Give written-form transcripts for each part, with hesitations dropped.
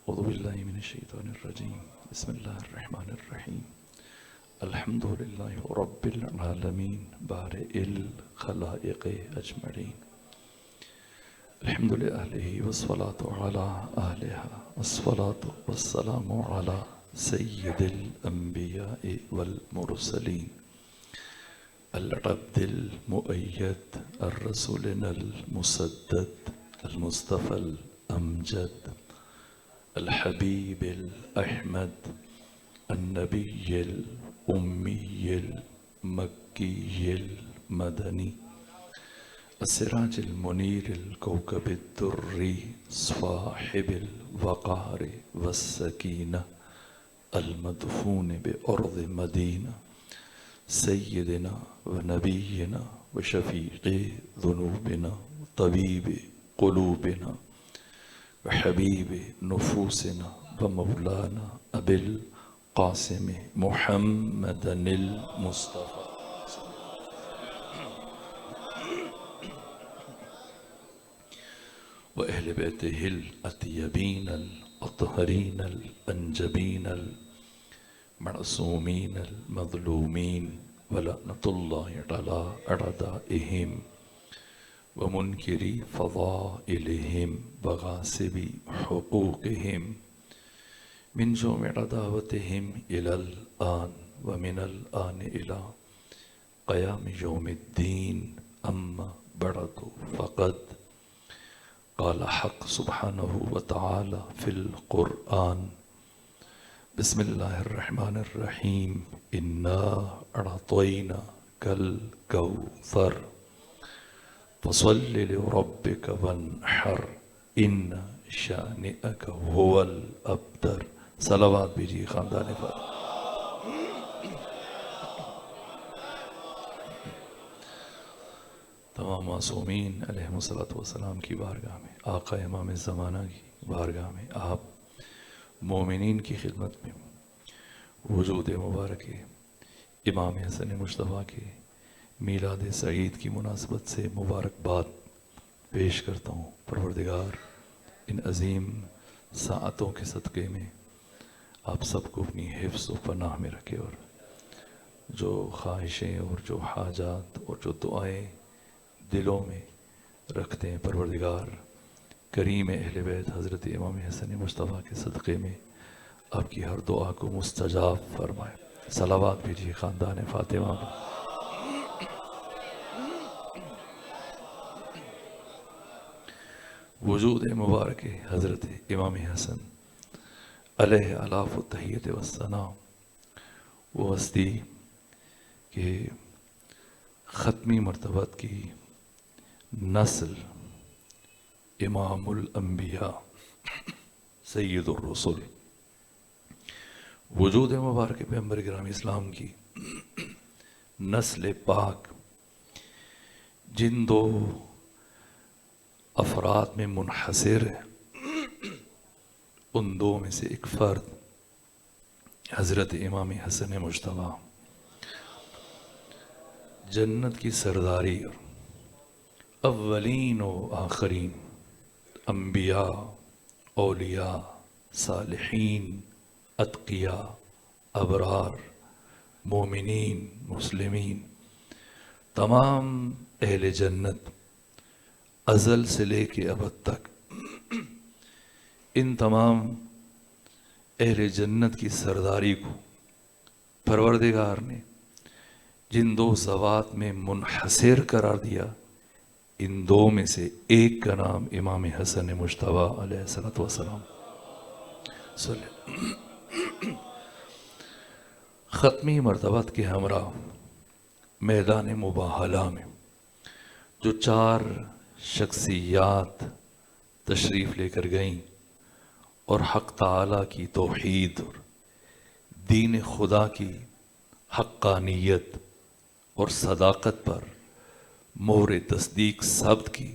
أعوذ بالله من الشيطان الرجيم بسم الله الرحمن الرحيم الحمد لله رب العالمين بارئ الخلائق أجمعين الحمد لله والصلاة على أهلها والصلاة والسلام على سيد الأنبياء والمرسلين العبد المؤيد الرسولنا المسدد المصطفى الأمجد الحبيب الأحمد النبي الأمي المكي المدني السراج المنير الكوكب الدري صاحب الوقار والسكينة المدفون بأرض مدينة سيدنا ونبينا وشفيع ذنوبنا طبيب قلوبنا وحبيب نفوسنا ومولانا أبي القاسم محمد المصطفى وأهل بيته الأطيبين الأطهرين الأنجبين المعصومين المظلومين ولعنة الله على أعدائهم ومنكري فضائلهم وغاصبي حقوقهم من جوم عداوتهم إلى الآن ومن الآن إلى قيام يوم الدين أما بعد فقد قال حق سبحانه وتعالى في القرآن بسم الله الرحمن الرحيم إنا أعطيناك الكوثر فصل لربك وانحر إن شانئك هو الأبتر صلوات بھیجیے خاندان فاطمہ. تمام معصومین علیہم الصلوۃ والسلام کی بارگاہ میں، آقا امام زمانہ کی بارگاہ میں، آپ مومنین کی خدمت میں وجود مبارک امام حسن مجتبیٰ کے میلاد سعید کی مناسبت سے مبارکباد پیش کرتا ہوں. پروردگار ان عظیم ساعتوں کے صدقے میں آپ سب کو اپنی حفظ و پناہ میں رکھے، اور جو خواہشیں اور جو حاجات اور جو دعائیں دلوں میں رکھتے ہیں، پروردگار کریم اہل بیت حضرت امام حسن مجتبیٰ کے صدقے میں آپ کی ہر دعا کو مستجاب فرمائے. صلوات بھیجیے خاندان فاطمہ پر. وجود مبارک حضرت امام حسن علیہ الاف التحیت والثناء، وہ ہستی کہ ختمی مرتبت کی نسل امام الانبیاء سید الرسل، وجود مبارک پیغمبر کرام اسلام کی نسل پاک، جن دو افراد میں منحصر ہے، ان دو میں سے ایک فرد حضرت امام حسن مجتبیٰ، جنت کی سرداری، اولین و آخرین، انبیاء، اولیاء، صالحین، اتقیاء، ابرار، مومنین، مسلمین، تمام اہل جنت ازل سے لے کے ابد تک ان تمام اہل جنت کی سرداری کو پروردگار نے جن دو ذوات میں منحصر قرار دیا، ان دو میں سے ایک کا نام امام حسن مجتبیٰ علیہ الصلوۃ والسلام. ختمی مرتبت کے ہمراہ میدان مباہلہ میں جو چار شخصیات تشریف لے کر گئیں اور حق تعالیٰ کی توحید اور دین خدا کی حقانیت اور صداقت پر مہر تصدیق ثبت کی،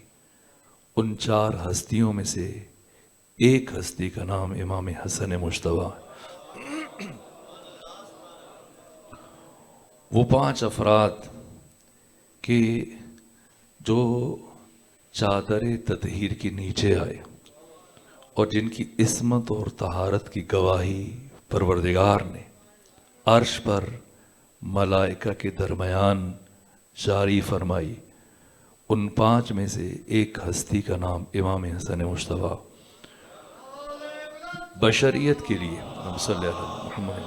ان چار ہستیوں میں سے ایک ہستی کا نام امام حسن مجتبیٰ. وہ پانچ افراد کہ جو چادر تطہیر کے نیچے آئے اور جن کی عصمت اور طہارت کی گواہی پروردگار نے عرش پر ملائکہ کے درمیان جاری فرمائی، ان 5 میں سے ایک ہستی کا نام امام حسن مجتبیٰ بشریت کے لیے صلی اللہ علیہ محمد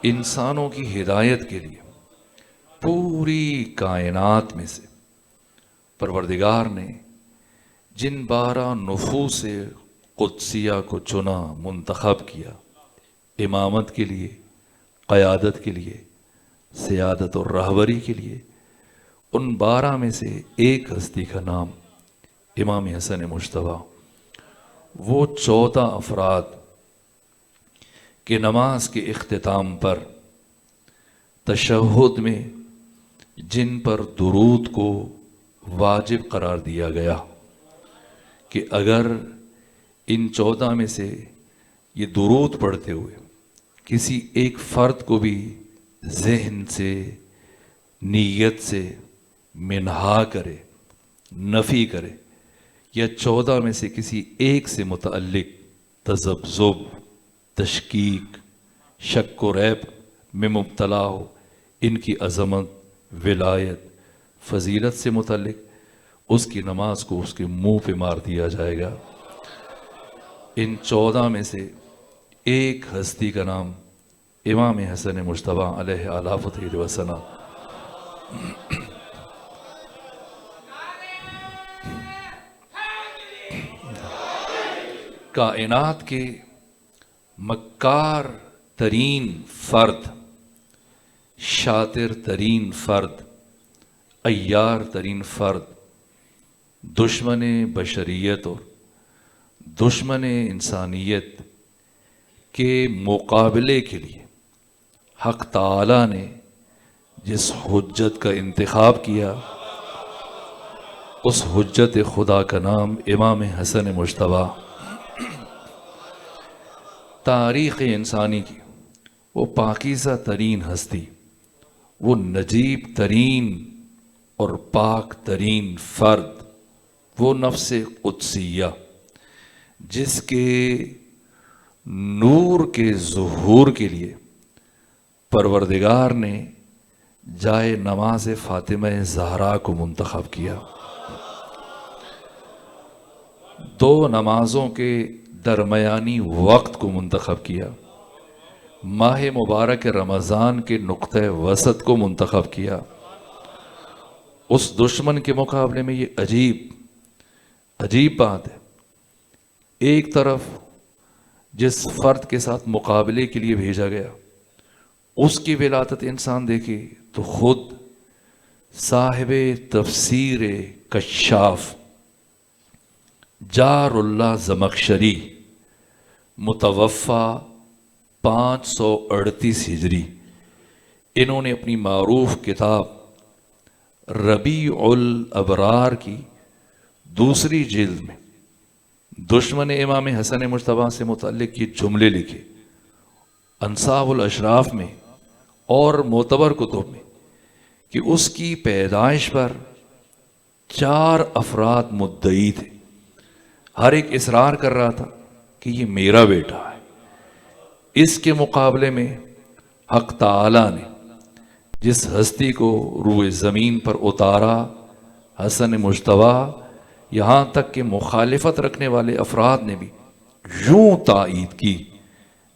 انسانوں کی ہدایت کے لیے پوری کائنات میں سے پروردگار نے جن 12 نفوس قدسیہ کو چنا، منتخب کیا امامت کے لیے، قیادت کے لیے، سیادت اور رہبری کے لیے، ان 12 میں سے ایک ہستی کا نام امام حسن مجتبیٰ، وہ 14 افراد کہ نماز کے اختتام پر تشہد میں جن پر درود کو واجب قرار دیا گیا کہ اگر ان 14 میں سے یہ درود پڑھتے ہوئے کسی ایک فرد کو بھی ذہن سے، نیت سے منہا کرے، نفی کرے، یا 14 میں سے کسی ایک سے متعلق تذبذب، تشکیک، شک و ریب میں مبتلا ہو، ان کی عظمت، ولایت، فضیلت سے متعلق، اس کی نماز کو اس کے منہ پہ مار دیا جائے گا۔ ان 14 میں سے ایک ہستی کا نام امام حسن مجتبیٰ علیہ آلافت وسلم۔ کائنات کے مکار ترین فرد، شاطر ترین فرد، عیار ترین فرد، دشمن بشریت اور دشمن انسانیت کے مقابلے کے لیے حق تعالی نے جس حجت کا انتخاب کیا، اس حجت خدا کا نام امام حسن مجتبیٰ۔ تاریخ انسانی کی وہ پاکیزہ ترین ہستی، وہ نجیب ترین اور پاک ترین فرد، وہ نفس قدسیہ جس کے نور کے ظہور کے لیے پروردگار نے جائے نماز فاطمہ زہرا کو منتخب کیا۔ 2 نمازوں کے درمیانی وقت کو منتخب کیا، ماہ مبارک رمضان کے نقطہ وسط کو منتخب کیا۔ اس دشمن کے مقابلے میں یہ عجیب بات ہے، ایک طرف جس فرد کے ساتھ مقابلے کے لیے بھیجا گیا اس کی ولادت انسان دیکھے تو خود صاحب تفسیر کشاف جار اللہ زمخشری، متوفہ 538 ہجری، انہوں نے اپنی معروف کتاب ربیع الابرار کی 2 جلد میں دشمن امام حسن مجتبیٰ سے متعلق یہ جملے لکھے، انصاف الاشراف میں اور معتبر کتب میں، کہ اس کی پیدائش پر 4 افراد مدعی تھے، ہر ایک اصرار کر رہا تھا کہ یہ میرا بیٹا ہے۔ اس کے مقابلے میں حق تعالی نے جس ہستی کو روئے زمین پر اتارا، حسن مجتبیٰ، یہاں تک کہ مخالفت رکھنے والے افراد نے بھی یوں تائید کی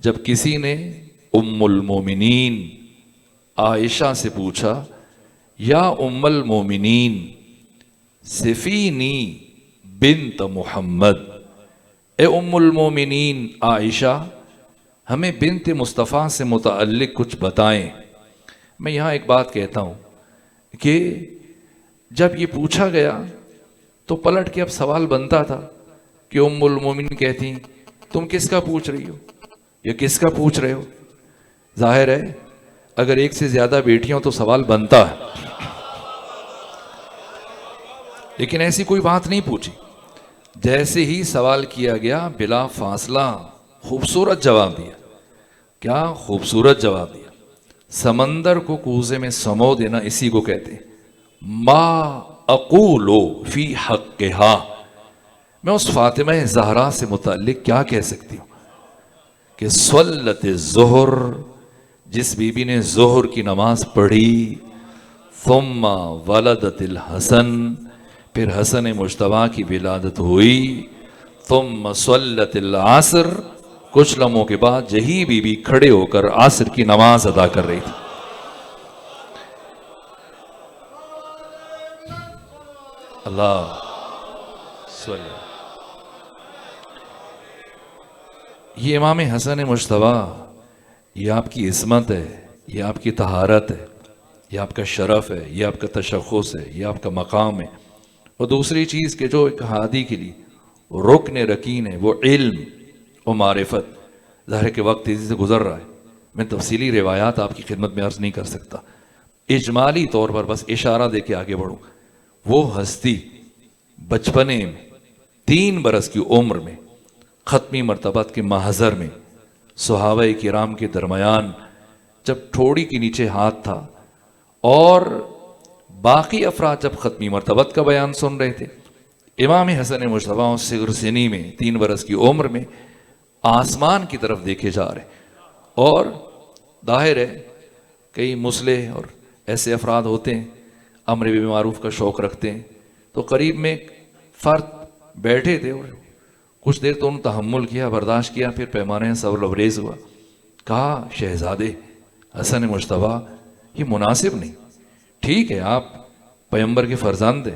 جب کسی نے ام المومنین عائشہ سے پوچھا، یا ام المومنین صفینی بنت محمد، اے ام المومنین عائشہ ہمیں بنت مصطفیٰ سے متعلق کچھ بتائیں۔ میں یہاں ایک بات کہتا ہوں کہ جب یہ پوچھا گیا تو پلٹ کے اب سوال بنتا تھا کہ ام المومنین کہتی تم کس کا پوچھ رہی ہو یا کس کا پوچھ رہے ہو؟ ظاہر ہے اگر ایک سے زیادہ بیٹیاں تو سوال بنتا ہے، لیکن ایسی کوئی بات نہیں پوچھی۔ جیسے ہی سوال کیا گیا بلا فاصلہ خوبصورت جواب دیا۔ کیا خوبصورت جواب دیا! سمندر کو کوزے میں سمو دینا اسی کو کہتے ہیں۔ ما اقولو فی حقہا، میں اس فاطمہ زہرا سے متعلق کیا کہہ سکتی ہوں کہ صلت ظہر، جس بی بی نے ظہر کی نماز پڑھی، ثم ولدت الحسن، پھر حسن مجتبیٰ کی ولادت ہوئی، ثم صلت العصر، کچھ لمحوں کے بعد یہی بی بی کھڑے ہو کر عصر کی نماز ادا کر رہی تھی۔ اللہ صلی، یہ امام حسن مجتبیٰ، یہ آپ کی عصمت ہے، یہ آپ کی طہارت ہے، یہ آپ کا شرف ہے، یہ آپ کا تشخص ہے، یہ آپ کا مقام ہے۔ اور دوسری چیز کہ جو ایک ہادی کے لیے رکن رکین ہے وہ علم و معرفت۔ ظاہر کہ وقت تیزی سے گزر رہا ہے، میں تفصیلی روایات آپ کی خدمت میں عرض نہیں کر سکتا، اجمالی طور پر بس اشارہ دے کے آگے بڑھوں۔ وہ ہستی بچپنے میں 3 برس کی عمر میں ختمی مرتبت کے محضر میں صحابہ کرام کے درمیان جب ٹھوڑی کے نیچے ہاتھ تھا اور باقی افراد جب ختمی مرتبت کا بیان سن رہے تھے، امام حسن مجتبیٰ صغر سنی میں 3 برس کی عمر میں آسمان کی طرف دیکھے جا رہے، اور ظاہر ہے کئی مصلح اور ایسے افراد ہوتے ہیں امر بالمعروف کا شوق رکھتے ہیں، تو قریب میں ایک فرد بیٹھے تھے اور کچھ دیر تو انہوں نے تحمل کیا، برداشت کیا، پھر پیمانے صبر لبریز ہوا، کہا شہزادے حسن مجتبیٰ یہ مناسب نہیں، ٹھیک ہے آپ پیغمبر کے فرزند ہیں،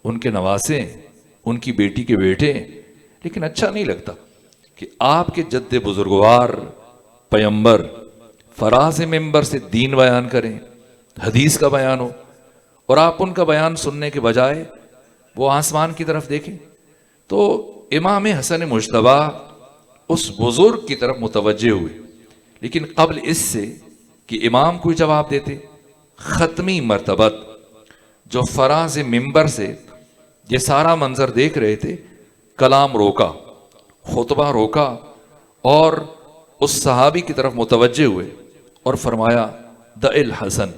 ان کے نواسے ہیں، ان کی بیٹی کے بیٹے ہیں، لیکن اچھا نہیں لگتا کہ آپ کے جد بزرگوار پیغمبر فراز ممبر سے دین بیان کریں، حدیث کا بیان ہو، اور آپ ان کا بیان سننے کے بجائے وہ آسمان کی طرف دیکھیں۔ تو امام حسن مجتبیٰ اس بزرگ کی طرف متوجہ ہوئے، لیکن قبل اس سے کہ امام کوئی جواب دیتے، ختمی مرتبت جو فراز ممبر سے یہ سارا منظر دیکھ رہے تھے، کلام روکا، خطبہ روکا، اور اس صحابی کی طرف متوجہ ہوئے اور فرمایا دع الحسن،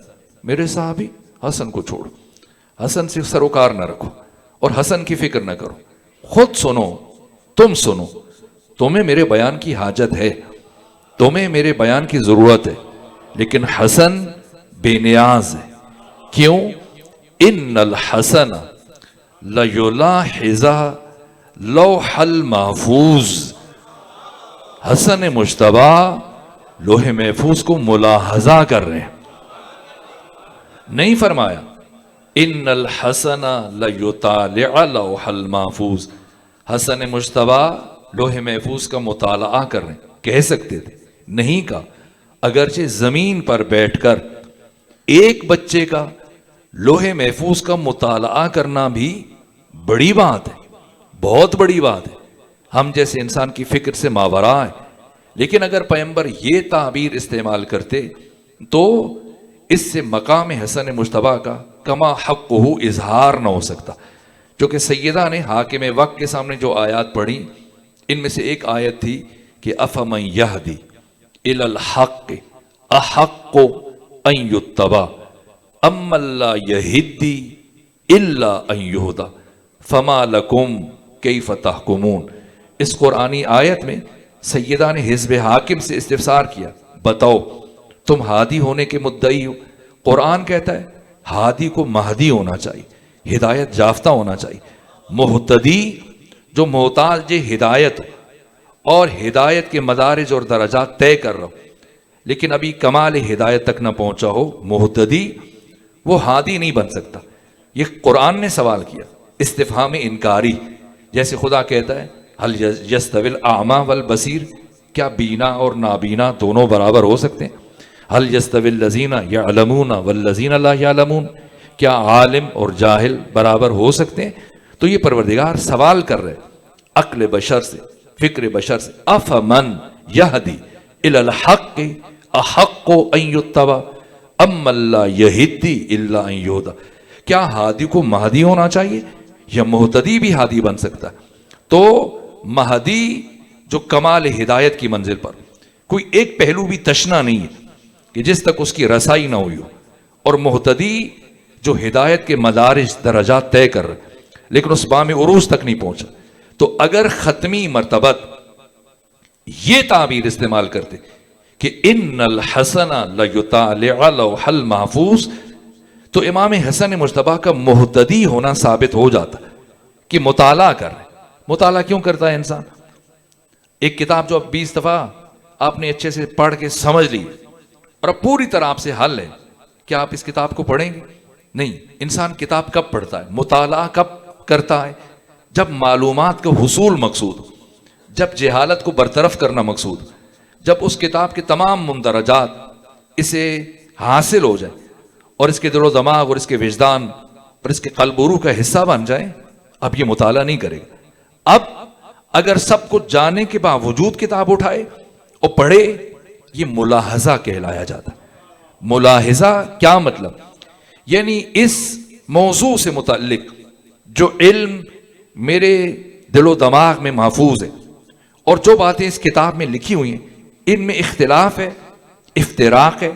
میرے صحابی حسن کو چھوڑو، حسن سے سروکار نہ رکھو اور حسن کی فکر نہ کرو، خود سنو، تم سنو، تمہیں میرے بیان کی حاجت ہے، تمہیں میرے بیان کی ضرورت ہے، لیکن حسن بے نیاز ہے۔ کیوں؟ ان الحسن لیلاحظ لوح المحفوظ، حسن مجتبیٰ لوح محفوظ کو ملاحظہ کر رہے ہیں، نہیں فرمایا ان الحسن لیطالع لوح المحفوظ، حسن مجتبیٰ لوح محفوظ کا مطالعہ کر رہے ہیں، کہہ سکتے تھے، نہیں کہا، اگرچہ زمین پر بیٹھ کر ایک بچے کا لوح محفوظ کا مطالعہ کرنا بھی بڑی بات ہے، بہت بڑی بات ہے، ہم جیسے انسان کی فکر سے ماورا ہے، لیکن اگر پیغمبر یہ تعبیر استعمال کرتے تو اس سے مقام حسن مجتبیٰ کا کما حقہ اظہار نہ ہو سکتا۔ جو کہ سیدہ نے حاکم وقت کے سامنے جو آیات پڑھی، ان میں سے ایک آیت تھی کہ افمن یہدی الی الحق احق ان یتبع اما لا یہدی الا ان یہدی فما لکم کیف تحکمون۔ اس قرآنی آیت میں سیدہ نے حزب حاکم سے استفسار کیا، بتاؤ تم ہادی ہونے کے مدعی ہو، قرآن کہتا ہے ہادی کو مہدی ہونا چاہیے، ہدایت یافتہ ہونا چاہیے، مہتدی جو محتاج ہدایت اور ہدایت کے مدارج اور درجات طے کر رہا ہو، لیکن ابھی کمال ہدایت تک نہ پہنچا ہو، مہتدی، وہ ہادی نہیں بن سکتا۔ یہ قرآن نے سوال کیا، استفہام انکاری، جیسے خدا کہتا ہے حل یستوی الاعمی والبصیر، کیا بینا اور نابینا دونوں برابر ہو سکتے ہیں؟ حل یستوی الذین یعلمون والذین لا یعلمون، کیا عالم اور جاہل برابر ہو سکتے ہیں؟ تو یہ پروردگار سوال کر رہے عقل بشر سے، فکر بشر سے، افمن یہدی الی الحق احق ان یتبع اما لا یہدی الا ان یہدی، کیا ہادی کو مہدی ہونا چاہیے یا مہتدی بھی ہادی بن سکتا ہے؟ تو مہدی جو کمال ہدایت کی منزل پر کوئی ایک پہلو بھی تشنا نہیں ہے کہ جس تک اس کی رسائی نہ ہوئی ہو، اور مہتدی جو ہدایت کے مدارج درجات طے کر رہے لیکن اس بام عروج تک نہیں پہنچا، تو اگر ختمی مرتبت یہ تعبیر استعمال کرتے کہ ان الحسن لیطالع لوح المحفوظ، تو امام حسن مجتبی کا مہتدی ہونا ثابت ہو جاتا کہ مطالعہ کر رہے. مطالعہ کیوں کرتا ہے انسان؟ ایک کتاب جو اب 20 دفعہ آپ نے اچھے سے پڑھ کے سمجھ لی اور اب پوری طرح آپ سے حل ہے، کیا آپ اس کتاب کو پڑھیں گے؟ نہیں. انسان کتاب کب پڑھتا ہے، مطالعہ کب کرتا ہے؟ جب معلومات کا حصول مقصود، جب جہالت کو برطرف کرنا مقصود، جب اس کتاب کے تمام مندرجات اسے حاصل ہو جائیں اور اس کے دل و دماغ اور اس کے وجدان اور اس کے قلب و روح کا حصہ بن جائیں، اب یہ مطالعہ نہیں کرے گا. اب اگر سب کچھ جانے کے باوجود کتاب اٹھائے اور پڑھے، یہ ملاحظہ کہلایا جاتا. ملاحظہ کیا مطلب؟ یعنی اس موضوع سے متعلق جو علم میرے دل و دماغ میں محفوظ ہے اور جو باتیں اس کتاب میں لکھی ہوئی ہیں، ان میں اختلاف ہے، افتراق ہے،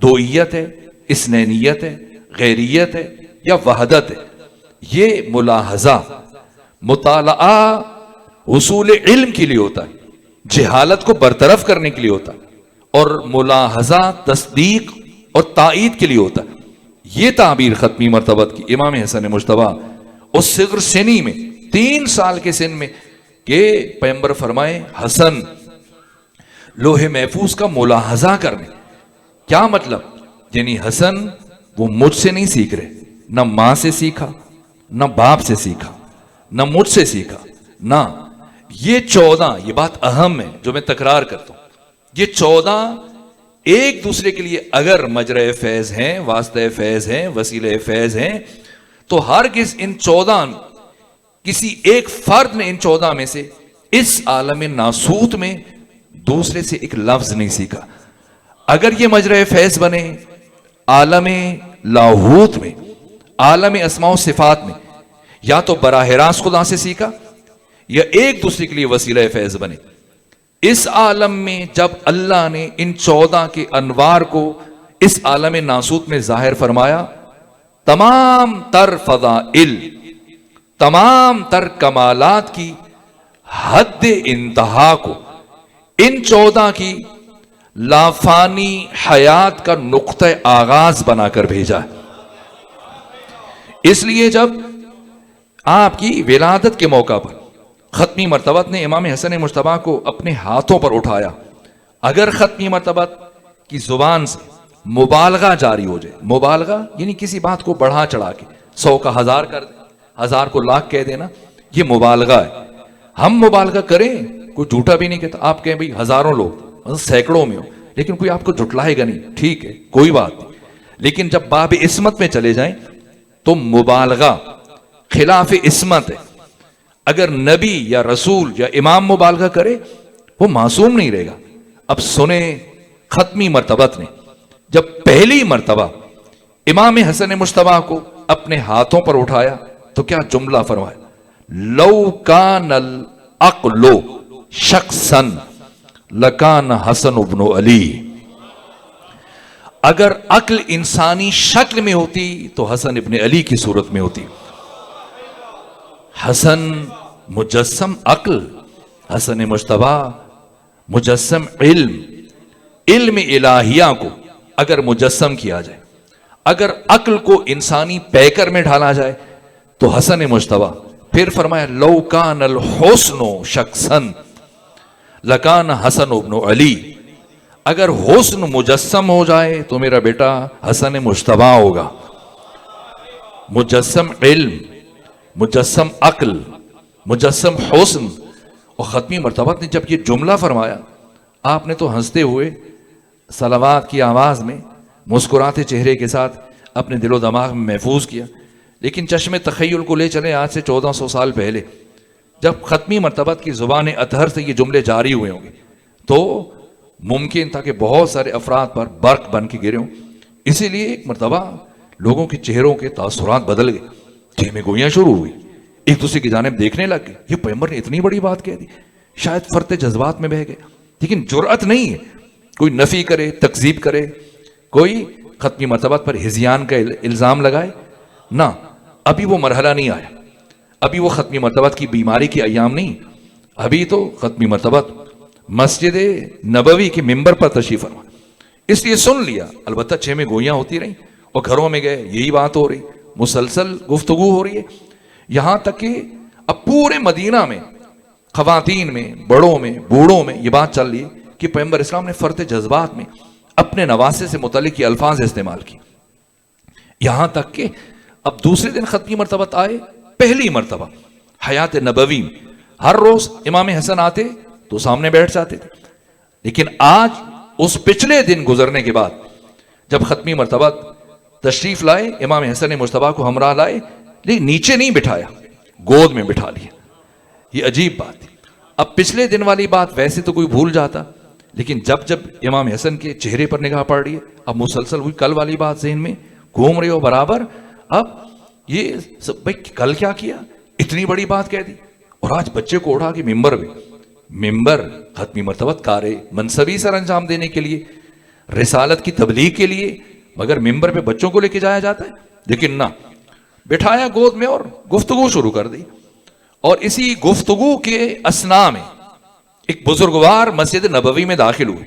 دوئیت ہے، اثنینیت ہے، غیریت ہے یا وحدت ہے. یہ ملاحظہ مطالعہ حصول علم کے لیے ہوتا ہے، جہالت کو برطرف کرنے کے لیے ہوتا ہے، اور ملاحظہ تصدیق اور تائید کے لیے ہوتا ہے. یہ تعبیر ختمی مرتبت کی امام حسن مجتبی اس صغر سنی میں 3 سال کے سن میں کہ پیغمبر فرمائے حسن لوح محفوظ کا ملاحظہ کرنے. کیا مطلب؟ یعنی حسن وہ مجھ سے نہیں سیکھ رہے، نہ ماں سے سیکھا، نہ باپ سے سیکھا، نہ مجھ سے سیکھا، نہ یہ 14، یہ بات اہم ہے جو میں تکرار کرتا ہوں، یہ 14 ایک دوسرے کے لیے اگر مجرع فیض ہیں، واسطہ فیض ہیں، وسیلہ فیض ہیں، تو ہرگز ان 14 کسی ایک فرد نے ان 14 میں سے اس عالم ناسوت میں دوسرے سے ایک لفظ نہیں سیکھا. اگر یہ مجرع فیض بنے عالم لاہوت میں، عالم اسماء و صفات میں، یا تو براہ راست خدا سے سیکھا یا ایک دوسرے کے لیے وسیلہ فیض بنے. اس عالم میں جب اللہ نے ان 14 کے انوار کو اس عالم ناسوت میں ظاہر فرمایا، تمام تر فضائل، تمام تر کمالات کی حد انتہا کو ان 14 کی لافانی حیات کا نقطہ آغاز بنا کر بھیجا ہے. اس لیے جب آپ کی ولادت کے موقع پر ختمی مرتبت نے امام حسن مجتبی کو اپنے ہاتھوں پر اٹھایا، اگر ختمی مرتبت کی زبان سے مبالغہ جاری ہو جائے، مبالغہ یعنی کسی بات کو بڑھا چڑھا کے 100 کا 1000 کر دیں، 1000 کو لاکھ کہہ دینا، یہ مبالغہ ہے. ہم مبالغہ کریں، کوئی جھوٹا بھی نہیں کہتا. آپ کہیں بھئی ہزاروں لوگ، سینکڑوں میں ہو، لیکن کوئی آپ کو جھٹلائے گا نہیں، ٹھیک ہے کوئی بات نہیں. لیکن جب باب عصمت میں چلے جائیں تو مبالغہ خلاف عصمت ہے. اگر نبی یا رسول یا امام مبالغہ کرے وہ معصوم نہیں رہے گا. اب سنیں ختمی مرتبت نے جب پہلی مرتبہ امام حسن مجتبی کو اپنے ہاتھوں پر اٹھایا تو کیا جملہ فرمایا؟ لو کان العقل شخصا لکان حسن ابن علی. اگر عقل انسانی شکل میں ہوتی تو حسن ابن علی کی صورت میں ہوتی. حسن مجسم عقل، حسن مجتبی مجسم علم. علم الہیہ کو اگر مجسم کیا جائے، اگر عقل کو انسانی پیکر میں ڈھالا جائے تو حسن مجتبی. پھر فرمایا لو کان الحسن شخصا لکان حسن ابن علی. اگر حسن مجسم ہو جائے تو میرا بیٹا حسن مجتبی ہوگا. مجسم علم، مجسم عقل، مجسم حسن. اور ختمی مرتبت نے جب یہ جملہ فرمایا، آپ نے تو ہنستے ہوئے صلوات کی آواز میں مسکراتے چہرے کے ساتھ اپنے دل و دماغ میں محفوظ کیا. لیکن چشم تخیل کو لے چلیں آج سے 1400 سال پہلے، جب ختمی مرتبت کی زبان اطہر سے یہ جملے جاری ہوئے ہوں گے تو ممکن تھا کہ بہت سارے افراد پر برق بن کے گرے ہوں. اسی لیے ایک مرتبہ لوگوں کے چہروں کے تاثرات بدل گئے، چہمے گوئیاں شروع ہوئی، ایک دوسرے کی جانب دیکھنے لگ گئے. یہ پیغمبر نے اتنی بڑی بات کہہ دی. شاید فرط جذبات میں بہہ گئے، لیکن جرأت نہیں ہے کوئی نفی کرے، تکذیب کرے، کوئی ختمی مرتبت پر ہذیان کا الزام لگائے. نہ، ابھی وہ مرحلہ نہیں آیا. ابھی وہ ختمی مرتبت کی بیماری کی ایام نہیں، ابھی تو ختمی مرتبت مسجد نبوی کے ممبر پر تشریف فرما، اس لیے سن لیا۔ البتہ 6 میں گویاں ہوتی رہیں اور گھروں میں گئے یہی بات ہو رہی، مسلسل گفتگو ہو رہی ہے، یہاں تک کہ اب پورے مدینہ میں خواتین میں، بڑوں میں، بوڑھوں میں یہ بات چل رہی ہے کہ پیغمبر اسلام نے فرط جذبات میں اپنے نواسے سے متعلق یہ الفاظ استعمال کی، یہاں تک کہ اب دوسرے دن ختمی مرتبت آئے، پہلی مرتبہ حیات نبوی میں ہر روز امام حسن آتے تو سامنے بیٹھ جاتے تھے، لیکن آج اس پچھلے دن گزرنے کے بعد جب ختمی مرتبہ تشریف لائے، امام حسن مجتبیٰ کو ہمراہ لائے، لیکن نیچے نہیں بٹھایا، گود میں بٹھا لیا۔ یہ عجیب بات ہے۔ اب پچھلے دن والی بات ویسے تو کوئی بھول جاتا، لیکن جب امام حسن کے چہرے پر نگاہ پڑ رہی ہے، اب مسلسل ہوئی کل والی بات ذہن میں گھوم رہی ہو برابر، اب یہ سب بھائی کل کیا کیا، اتنی بڑی بات کہہ دی، اور آج بچے کو اٹھا کے ممبر ختمی مرتبت کارے منصبی سر انجام دینے کے لیے، رسالت کی تبلیغ کے لیے، مگر ممبر پہ بچوں کو لے کے جایا جاتا ہے، لیکن نہ، بٹھایا گود میں اور گفتگو شروع کر دی۔ اور اسی گفتگو کے اثناء میں ایک بزرگوار مسجد نبوی میں داخل ہوئے،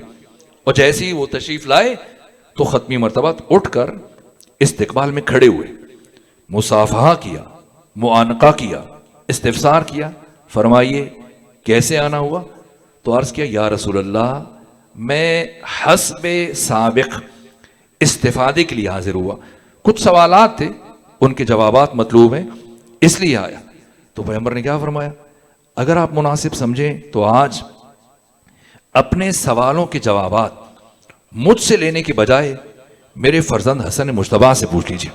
اور جیسے ہی وہ تشریف لائے تو ختمی مرتبہ اٹھ کر استقبال میں کھڑے ہوئے، مصافحہ کیا، معانقہ کیا، استفسار کیا، فرمائیے کیسے آنا ہوا؟ تو عرض کیا یا رسول اللہ میں حسب سابق استفادے کے لیے حاضر ہوا، کچھ سوالات تھے ان کے جوابات مطلوب ہیں اس لیے آیا۔ تو پیغمبر نے کیا فرمایا؟ اگر آپ مناسب سمجھیں تو آج اپنے سوالوں کے جوابات مجھ سے لینے کے بجائے میرے فرزند حسن مجتبیٰ سے پوچھ لیجیے۔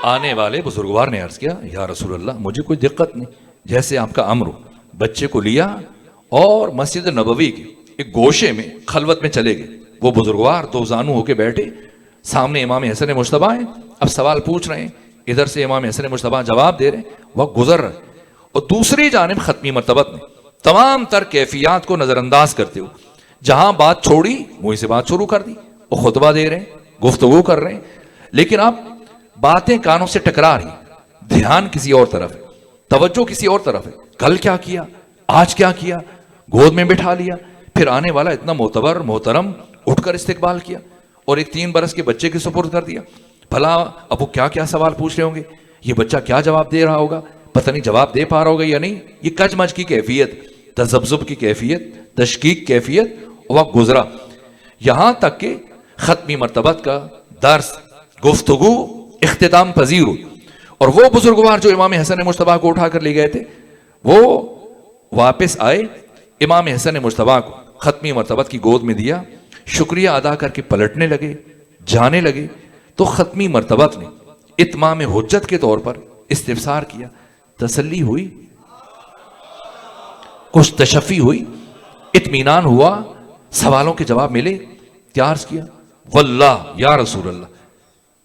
آنے والے بزرگوار نے عرض کیا یا رسول اللہ مجھے کوئی دقت نہیں، جیسے آپ کا امر ہو۔ بچے کو لیا اور مسجد نبوی کے ایک گوشے میں خلوت میں چلے گئے۔ وہ بزرگوار دو زانو ہو کے بیٹھے، سامنے امام حسن مجتبیٰ ہیں، اب سوال پوچھ رہے ہیں، ادھر سے امام حسن مجتبیٰ جواب دے رہے ہیں، وقت گزر رہے، اور دوسری جانب ختمی مرتبت نے تمام تر کیفیات کو نظر انداز کرتے ہوئے جہاں بات چھوڑی وہیں سے بات شروع کر دی، وہ خطبہ دے رہے ہیں، گفتگو کر رہے ہیں، لیکن اب باتیں کانوں سے ٹکرا رہی، دھیان کسی اور طرف ہے، توجہ کسی اور طرف ہے، کل کیا کیا، آج کیا کیا، گود میں بٹھا لیا، پھر آنے والا اتنا معتبر محترم اٹھ کر استقبال کیا، اور ایک 3 برس کے بچے کے سپرد کر دیا۔ بھلا اب وہ کیا کیا سوال پوچھ رہے ہوں گے، یہ بچہ کیا جواب دے رہا ہوگا، پتہ نہیں جواب دے پا رہا ہوگا یا نہیں، یہ کج مج کی کیفیت، تذبذب کی کیفیت، تشکیک کیفیت، وقت گزرا، یہاں تک کہ ختمی مرتبت کا درس گفتگو اختتام پذیر ہوئی، اور وہ بزرگوار جو امام حسن مجتبیٰ کو اٹھا کر لے گئے تھے وہ واپس آئے، امام حسن مجتبیٰ کو ختمی مرتبت کی گود میں دیا، شکریہ ادا کر کے پلٹنے لگے، جانے لگے، تو ختمی مرتبت نے اتمام حجت کے طور پر استفسار کیا، تسلی ہوئی، کچھ تشفی ہوئی، اطمینان ہوا، سوالوں کے جواب ملے، کیا عرض کیا؟ واللہ یا رسول اللہ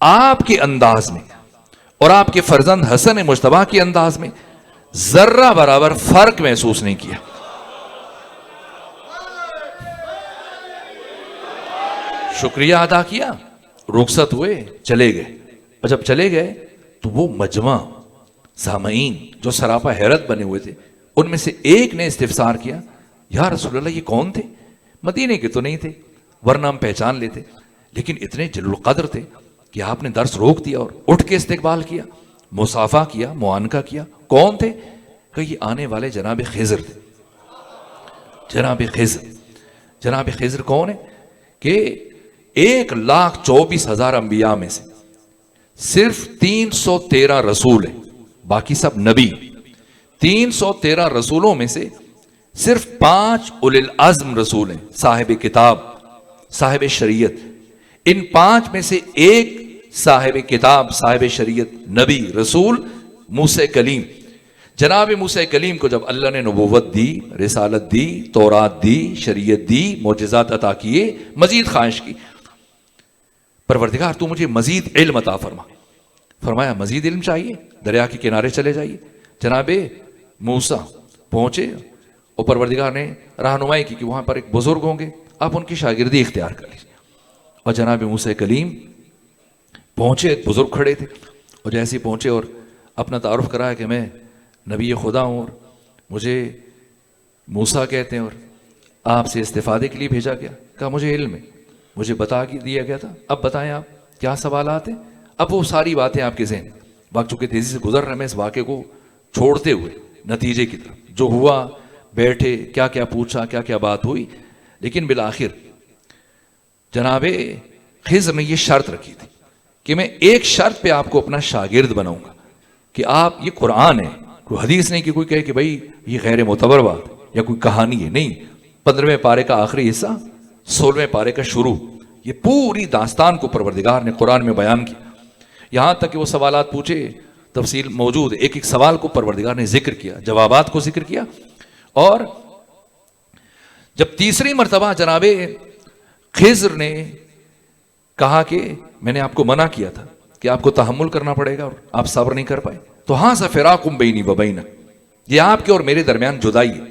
آپ کے انداز میں اور آپ کے فرزند حسن مجتبیٰ کے انداز میں ذرہ برابر فرق محسوس نہیں کیا۔ شکریہ ادا کیا، رخصت ہوئے، چلے گئے، اور جب چلے گئے تو وہ مجمع سامعین جو سراپا حیرت بنے ہوئے تھے ان میں سے ایک نے استفسار کیا یا رسول اللہ یہ کون تھے؟ مدینے کے تو نہیں تھے ورنہ ہم پہچان لیتے، لیکن اتنے جلیل القدر تھے کہ آپ نے درس روک دیا اور اٹھ کے استقبال کیا، مصافحہ کیا، معانقہ کیا۔ کون تھے؟ کہ یہ آنے والے جناب خضر تھے۔ جناب خضر، جناب خضر کون ہے؟ کہ 1,24,000 انبیاء میں سے صرف 313 رسول ہیں، باقی سب نبی۔ 313 رسولوں میں سے صرف 5 اولی العزم رسول ہیں، صاحب کتاب، صاحب شریعت۔ ان 5 میں سے ایک صاحب کتاب، صاحب شریعت، نبی، رسول موسیٰ کلیم۔ جناب موسیٰ کلیم کو جب اللہ نے نبوت دی، رسالت دی، تورات دی، شریعت دی، معجزات عطا کیے، مزید خواہش کی، پروردگار تو مجھے مزید علم عطا فرما۔ فرمایا مزید علم چاہیے، دریا کے کنارے چلے جائیے۔ جناب موسیٰ پہنچے اور پروردگار نے رہنمائی کی کہ وہاں پر ایک بزرگ ہوں گے، آپ ان کی شاگردی اختیار کر لیجیے۔ اور جناب موسیٰ کلیم پہنچے، ایک بزرگ کھڑے تھے، اور جیسے ہی پہنچے اور اپنا تعارف کرایا کہ میں نبی خدا ہوں اور مجھے موسیٰ کہتے ہیں اور آپ سے استفادے کے لیے بھیجا گیا۔ کہا مجھے علم ہے، مجھے بتا کے دیا گیا تھا، اب بتائیں آپ کیا سوالات ہیں۔ اب وہ ساری باتیں آپ کے ذہن، وقت چونکہ تیزی سے گزر رہا ہے، میں اس واقعے کو چھوڑتے ہوئے نتیجے کی طرف، جو ہوا بیٹھے، کیا کیا پوچھا، کیا کیا بات ہوئی، لیکن بالآخر جناب خضر نے یہ شرط رکھی تھی کہ میں ایک شرط پہ آپ کو اپنا شاگرد بناؤں گا کہ آپ، یہ قرآن ہے، کوئی حدیث نہیں کہ کوئی کہے کہ بھائی یہ غیر معتبر بات یا کوئی کہانی ہے، نہیں۔ 15ویں پارے کا آخری حصہ، 16ویں پارے کا شروع، یہ پوری داستان کو پروردگار نے قرآن میں بیان کیا، یہاں تک کہ وہ سوالات پوچھے، تفصیل موجود ہے، ایک ایک سوال کو پروردگار نے ذکر کیا، جوابات کو ذکر کیا۔ اور جب تیسری مرتبہ جناب خضر نے کہا کہ میں نے آپ کو منع کیا تھا کہ آپ کو تحمل کرنا پڑے گا اور آپ صبر نہیں کر پائے، تو ہاں فراقم بینی و بینک، یہ آپ کے اور میرے درمیان جدائی ہے،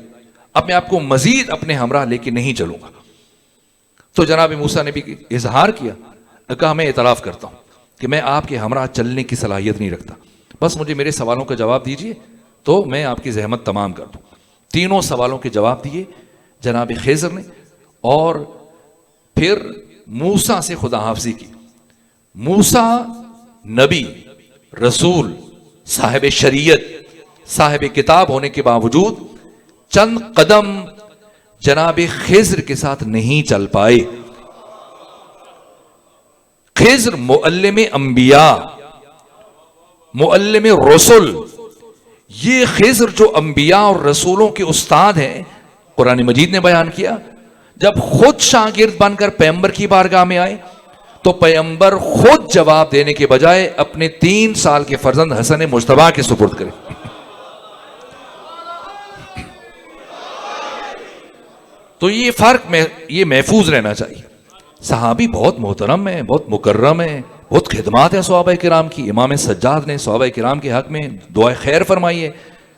اب میں آپ کو مزید اپنے ہمراہ لے کے نہیں چلوں گا۔ تو جناب موسیٰ نے بھی اظہار کیا، کہا میں اعتراف کرتا ہوں کہ میں آپ کے ہمراہ چلنے کی صلاحیت نہیں رکھتا، بس مجھے میرے سوالوں کا جواب دیجئے تو میں آپ کی زحمت تمام کر دوں۔ تینوں سوالوں کے جواب دیے جناب خضر نے، اور پھر موسیٰ سے خدا حافظی کی۔ موسیٰ نبی، رسول، صاحب شریعت، صاحب کتاب ہونے کے باوجود چند قدم جناب خضر کے ساتھ نہیں چل پائے۔ خضر معلم انبیاء، معلم رسول، یہ خضر جو انبیاء اور رسولوں کے استاد ہیں، قرآن مجید نے بیان کیا، جب خود شاگرد بن کر پیغمبر کی بارگاہ میں آئے تو پیغمبر خود جواب دینے کے بجائے اپنے 3 سال کے فرزند حسن مجتبیٰ کے سپرد کرے۔ تو یہ فرق میں یہ محفوظ رہنا چاہیے۔ صحابی بہت محترم ہے، بہت مکرم ہے، بہت خدمات ہیں صحابہ کرام کی۔ امام سجاد نے صحابہ کرام کے حق میں دعائے خیر فرمائی ہے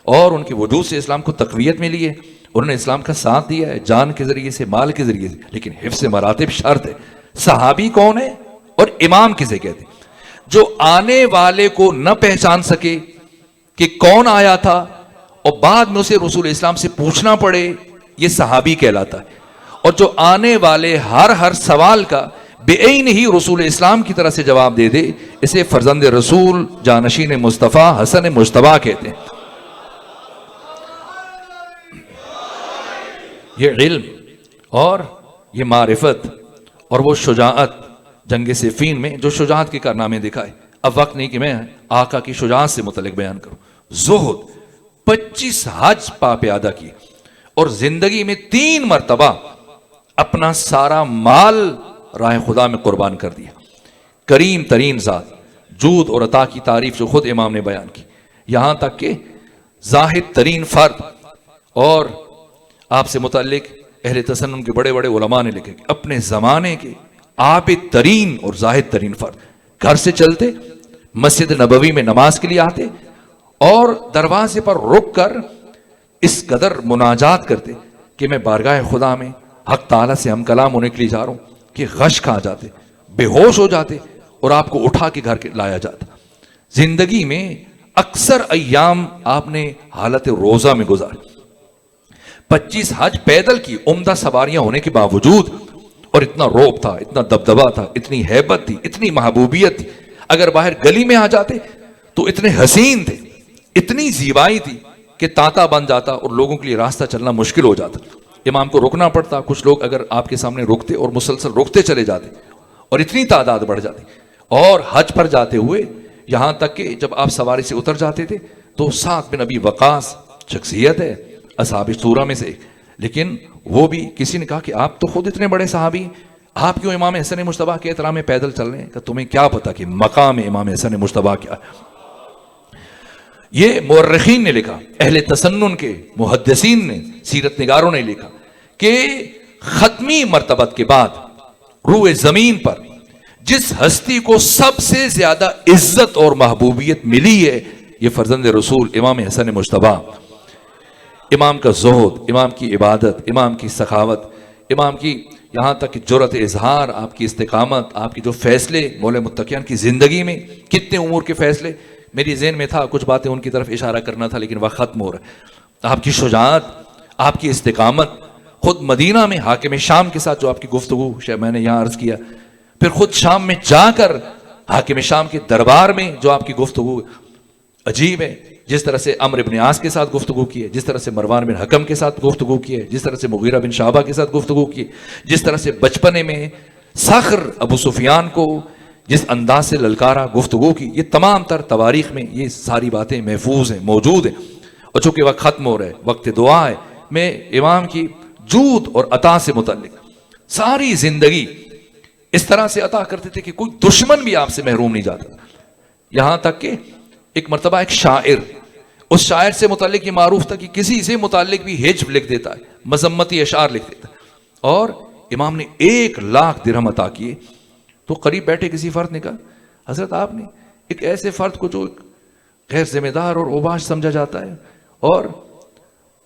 اور ان کے وجود سے اسلام کو تقویت ملی ہے، انہوں نے اسلام کا ساتھ دیا ہے جان کے ذریعے سے، مال کے ذریعے سے، لیکن حفظ مراتب شرط ہے۔ صحابی کون ہے اور امام کسے کہتے ہیں؟ جو آنے والے کو نہ پہچان سکے کہ کون آیا تھا اور بعد میں اسے رسول اسلام سے پوچھنا پڑے، یہ صحابی کہلاتا ہے۔ اور جو آنے والے ہر سوال کا بے عین ہی رسول اسلام کی طرح سے جواب دے دے، اسے فرزند رسول، جانشین مصطفیٰ، حسن مجتبیٰ کہتے ہیں۔ یہ علم اور یہ معرفت اور وہ شجاعت، جنگ صفین میں جو شجاعت کے کارنامے دکھائے، اب وقت نہیں کہ میں آقا کی شجاعت سے متعلق بیان کروں۔ زہد، 25 حج پاپ ادا کیے اور زندگی میں 3 مرتبہ اپنا سارا مال راہ خدا میں قربان کر دیا۔ کریم ترین ذات، جود اور عطا کی تعریف جو خود امام نے بیان کی، یہاں تک کہ زاہد ترین فرد، اور آپ سے متعلق اہل تسنن کے بڑے بڑے علماء نے لکھے کہ اپنے زمانے کے عابد ترین اور زاہد ترین فرد، گھر سے چلتے مسجد نبوی میں نماز کے لیے آتے اور دروازے پر رک کر اس قدر مناجات کرتے کہ میں بارگاہ خدا میں حق تعالیٰ سے ہم کلام ہونے کے لیے جا رہا ہوں، کہ غش کھا جاتے، بے ہوش ہو جاتے اور آپ کو اٹھا کے گھر لایا جاتا۔ زندگی میں اکثر ایام آپ نے حالت روزہ میں گزارے، 25 حج پیدل کی، عمدہ سواریاں ہونے کے باوجود، اور اتنا روب تھا، اتنا دبدبا تھا، اتنی ہیبت تھی، اتنی محبوبیت تھی، اگر باہر گلی میں آ جاتے تو اتنے حسین تھے، اتنی زیبائی تھی کہ تانتا بن جاتا اور لوگوں کے لیے راستہ چلنا مشکل ہو جاتا، امام کو رکنا پڑتا، کچھ لوگ اگر آپ کے سامنے رکتے اور مسلسل رکتے چلے جاتے اور اتنی تعداد بڑھ جاتی، اور حج پر جاتے ہوئے یہاں تک کہ جب آپ سواری سے اتر جاتے تھے تو سعد بن ابی وقاص شخصیت ہے اصحاب سورہ میں سے، لیکن وہ بھی کسی نے کہا کہ آپ تو خود اتنے بڑے صحابی ہیں، آپ کیوں امام حسن مجتبیٰ کے احترام میں پیدل چل رہے ہیں؟ کہ تمہیں کیا پتا کہ مقام امام حسن مجتبیٰ کیا ہے؟ یہ مورخین نے لکھا، اہل تسنن کے محدثین نے، سیرت نگاروں نے لکھا کہ ختمی مرتبت کے بعد روئے زمین پر جس ہستی کو سب سے زیادہ عزت اور محبوبیت ملی ہے، یہ فرزند رسول امام حسن مجتبیٰ۔ امام کا زہد، امام کی عبادت، امام کی سخاوت، امام کی یہاں تک کہ جرأت اظہار، آپ کی استقامت، آپ کی جو فیصلے مولا متقیان کی زندگی میں کتنے امور کے فیصلے، میری ذہن میں تھا کچھ باتیں ان کی طرف اشارہ کرنا تھا لیکن وقت ختم ہو رہا ہے. آپ کی شجاعت، آپ کی استقامت، خود مدینہ میں حاکم شام کے ساتھ جو آپ کی گفتگو میں نے یہاں عرض کیا، پھر خود شام میں جا کر حاکم شام کے دربار میں جو آپ کی گفتگو عجیب ہے، جس طرح سے عمرو بن عاص کے ساتھ گفتگو کی ہے، جس طرح سے مروان بن حکم کے ساتھ گفتگو کی ہے، جس طرح سے مغیرہ بن شعبہ کے ساتھ گفتگو کی ہے، جس طرح سے بچپنے میں صخر ابو سفیان کو جس انداز سے للکارا گفتگو کی، یہ تمام تر تواریخ میں یہ ساری باتیں محفوظ ہیں، موجود ہیں. اور چونکہ وقت ختم ہو رہا ہے، وقت دعا ہے، میں امام کی جود اور عطا سے متعلق ساری زندگی اس طرح سے عطا کرتے تھے کہ کوئی دشمن بھی آپ سے محروم نہیں جاتا. یہاں تک کہ ایک مرتبہ ایک شاعر، اس شاعر سے متعلق یہ معروف تھا کہ کسی سے متعلق بھی ہجو لکھ دیتا ہے، مذمتی اشعار لکھ دیتا ہے، اور امام نے 1,00,000 درہم عطا کیے. تو قریب بیٹھے کسی فرد نے کہا حضرت آپ نے ایک ایسے فرد کو جو غیر ذمہ دار اور اوباش سمجھا جاتا ہے اور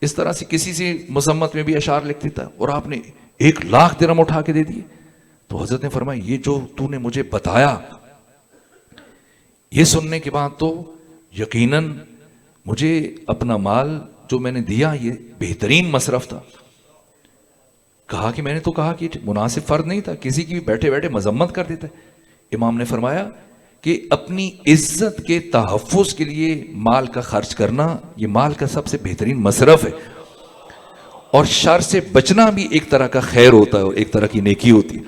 اس طرح سے کسی سے مذمت میں بھی اشعار لکھ دیتا ہے، اور آپ نے 1,00,000 درہم اٹھا کے دے دیے. تو حضرت نے فرمایا یہ جو تو نے مجھے بتایا، یہ سننے کے بعد تو یقیناً مجھے اپنا مال جو میں نے دیا یہ بہترین مصرف تھا. کہا کہ میں نے تو کہا کہ مناسب فرد نہیں تھا، کسی کی بھی بیٹھے بیٹھے مذمت کر دیتا ہے. امام نے فرمایا کہ اپنی عزت کے تحفظ کے لیے مال کا خرچ کرنا یہ مال کا سب سے بہترین مصرف ہے، اور شر سے بچنا بھی ایک طرح کا خیر ہوتا ہے اور ایک طرح کی نیکی ہوتی ہے.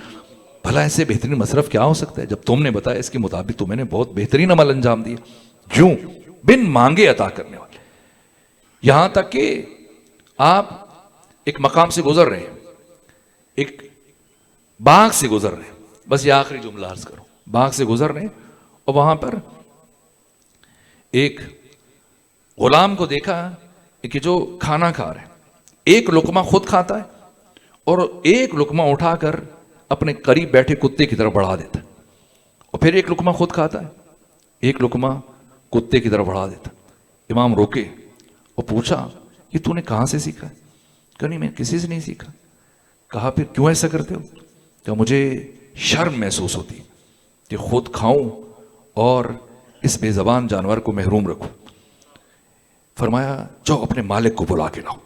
بھلا ایسے بہترین مصرف کیا ہو سکتا ہے؟ جب تم نے بتایا اس کے مطابق تو میں نے بہت بہترین عمل انجام دیا. کیوں؟ بن مانگے عطا کرنے والے. یہاں تک کہ آپ ایک مقام سے گزر رہے ہیں، ایک باغ سے گزر رہے ہیں، بس یہ آخری جملہ عرض کرو، باغ سے گزر رہے ہیں اور وہاں پر ایک غلام کو دیکھا کہ جو کھانا کھا رہے ہیں، ایک لقمہ خود کھاتا ہے اور ایک لقمہ اٹھا کر اپنے قریب بیٹھے کتے کی طرف بڑھا دیتا ہے، اور پھر ایک لقمہ خود کھاتا ہے، ایک لقمہ کتے کی طرف بڑھا دیتا. امام روکے اور پوچھا یہ تو نے کہاں سے سیکھا ہے؟ کہا نہیں میں کسی سے نہیں سیکھا. کہا پھر کیوں ایسا کرتے ہو؟ کہ مجھے شرم محسوس ہوتی کہ خود کھاؤں اور اس بے زبان جانور کو محروم رکھوں. فرمایا جاؤ اپنے مالک کو بلا کے لاؤ.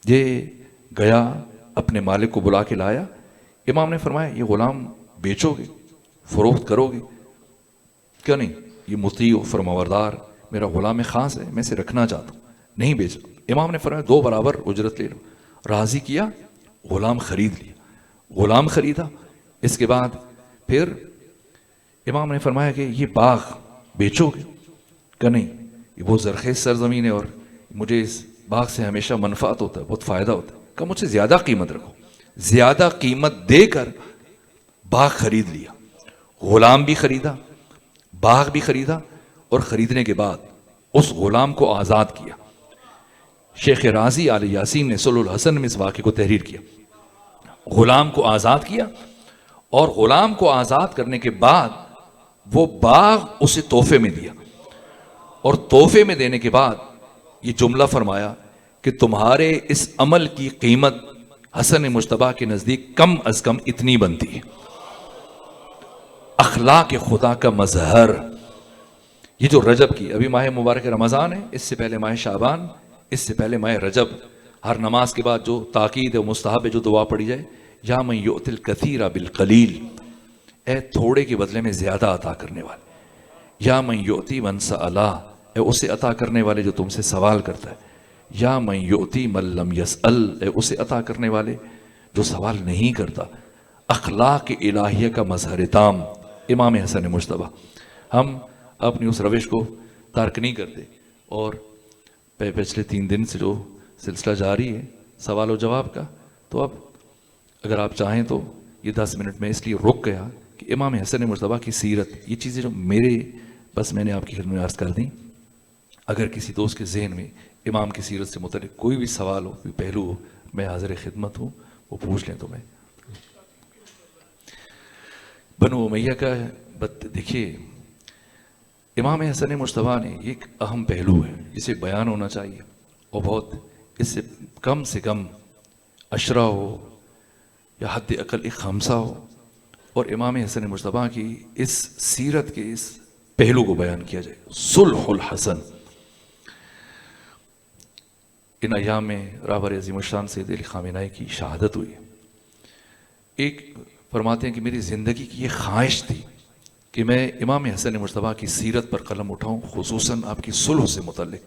یہ گیا اپنے مالک کو بلا کے لایا. امام نے فرمایا یہ غلام بیچو گے، فروخت کرو گے؟ کیا نہیں، یہ مطیع و فرمانبردار میرا غلام خاص ہے، میں اسے رکھنا چاہتا ہوں، نہیں بیچا. امام نے فرمایا 2 برابر اجرت لے لو. راضی کیا، غلام خرید لیا. غلام خریدا. اس کے بعد پھر امام نے فرمایا کہ یہ باغ بیچو گے؟ کہ نہیں، یہ بہت زرخیز سرزمین ہے اور مجھے اس باغ سے ہمیشہ منفعت ہوتا ہے، بہت فائدہ ہوتا ہے. کہ مجھ سے زیادہ قیمت رکھو. زیادہ قیمت دے کر باغ خرید لیا. غلام بھی خریدا، باغ بھی خریدا، اور خریدنے کے بعد اس غلام کو آزاد کیا. شیخ رازی علی یاسین نے سلو الحسن میں اس واقعے کو تحریر کیا. غلام کو آزاد کیا، اور غلام کو آزاد کرنے کے بعد وہ باغ اسے تحفے میں دیا، اور تحفے میں دینے کے بعد یہ جملہ فرمایا کہ تمہارے اس عمل کی قیمت حسن مجتبیٰ کے نزدیک کم از کم اتنی بنتی ہے. اخلاق خدا کا مظہر. یہ جو رجب کی ابھی ماہ مبارک رمضان ہے، اس سے پہلے ماہ شعبان، اس سے پہلے ماہ رجب، ہر نماز کے بعد جو تاکید ہے مستحب ہے جو دعا پڑھی جائے، یا من یؤتی الکثیر بالقلیل، اے تھوڑے کے بدلے میں زیادہ عطا کرنے والے. یا من یؤتی من سأل، اے اسے عطا کرنے والے جو تم سے سوال کرتا ہے. یا من یؤتی من لم یسأل، اے اسے عطا کرنے والے جو سوال نہیں کرتا. اخلاق الہیہ کا مظہر تام امام حسن مجتبیٰ. ہم اپنی اس روش کو ترک نہیں کرتے، اور پچھلے 3 دن سے جو سلسلہ جاری ہے سوال و جواب کا، تو اب اگر آپ چاہیں تو یہ 10 منٹ میں اس لیے رک گیا کہ امام حسن مجتبیٰ کی سیرت، یہ چیزیں جو میں نے آپ کی خدمت میں عرض کر دیں. اگر کسی دوست کے ذہن میں امام کی سیرت سے متعلق کوئی بھی سوال ہو، کوئی پہلو ہو، میں حاضر خدمت ہوں، وہ پوچھ لیں. تو میں بنو امیہ کا دیکھیے، امام حسن مجتبیٰ نے ایک اہم پہلو ہے، اسے بیان ہونا چاہیے، اور بہت اس سے کم اشرا ہو یا حد اقل ایک خمسہ ہو اور امام حسن مجتبیٰ کی اس سیرت کے اس پہلو کو بیان کیا جائے. صلح الحسن. ان ایام میں راہبر عظیم الشان سید علی خامنہئی کی شہادت ہوئی. ایک فرماتے ہیں کہ میری زندگی کی یہ خواہش تھی کہ میں امام حسن مجتبیٰ کی سیرت پر قلم اٹھاؤں، خصوصاً آپ کی صلح سے متعلق،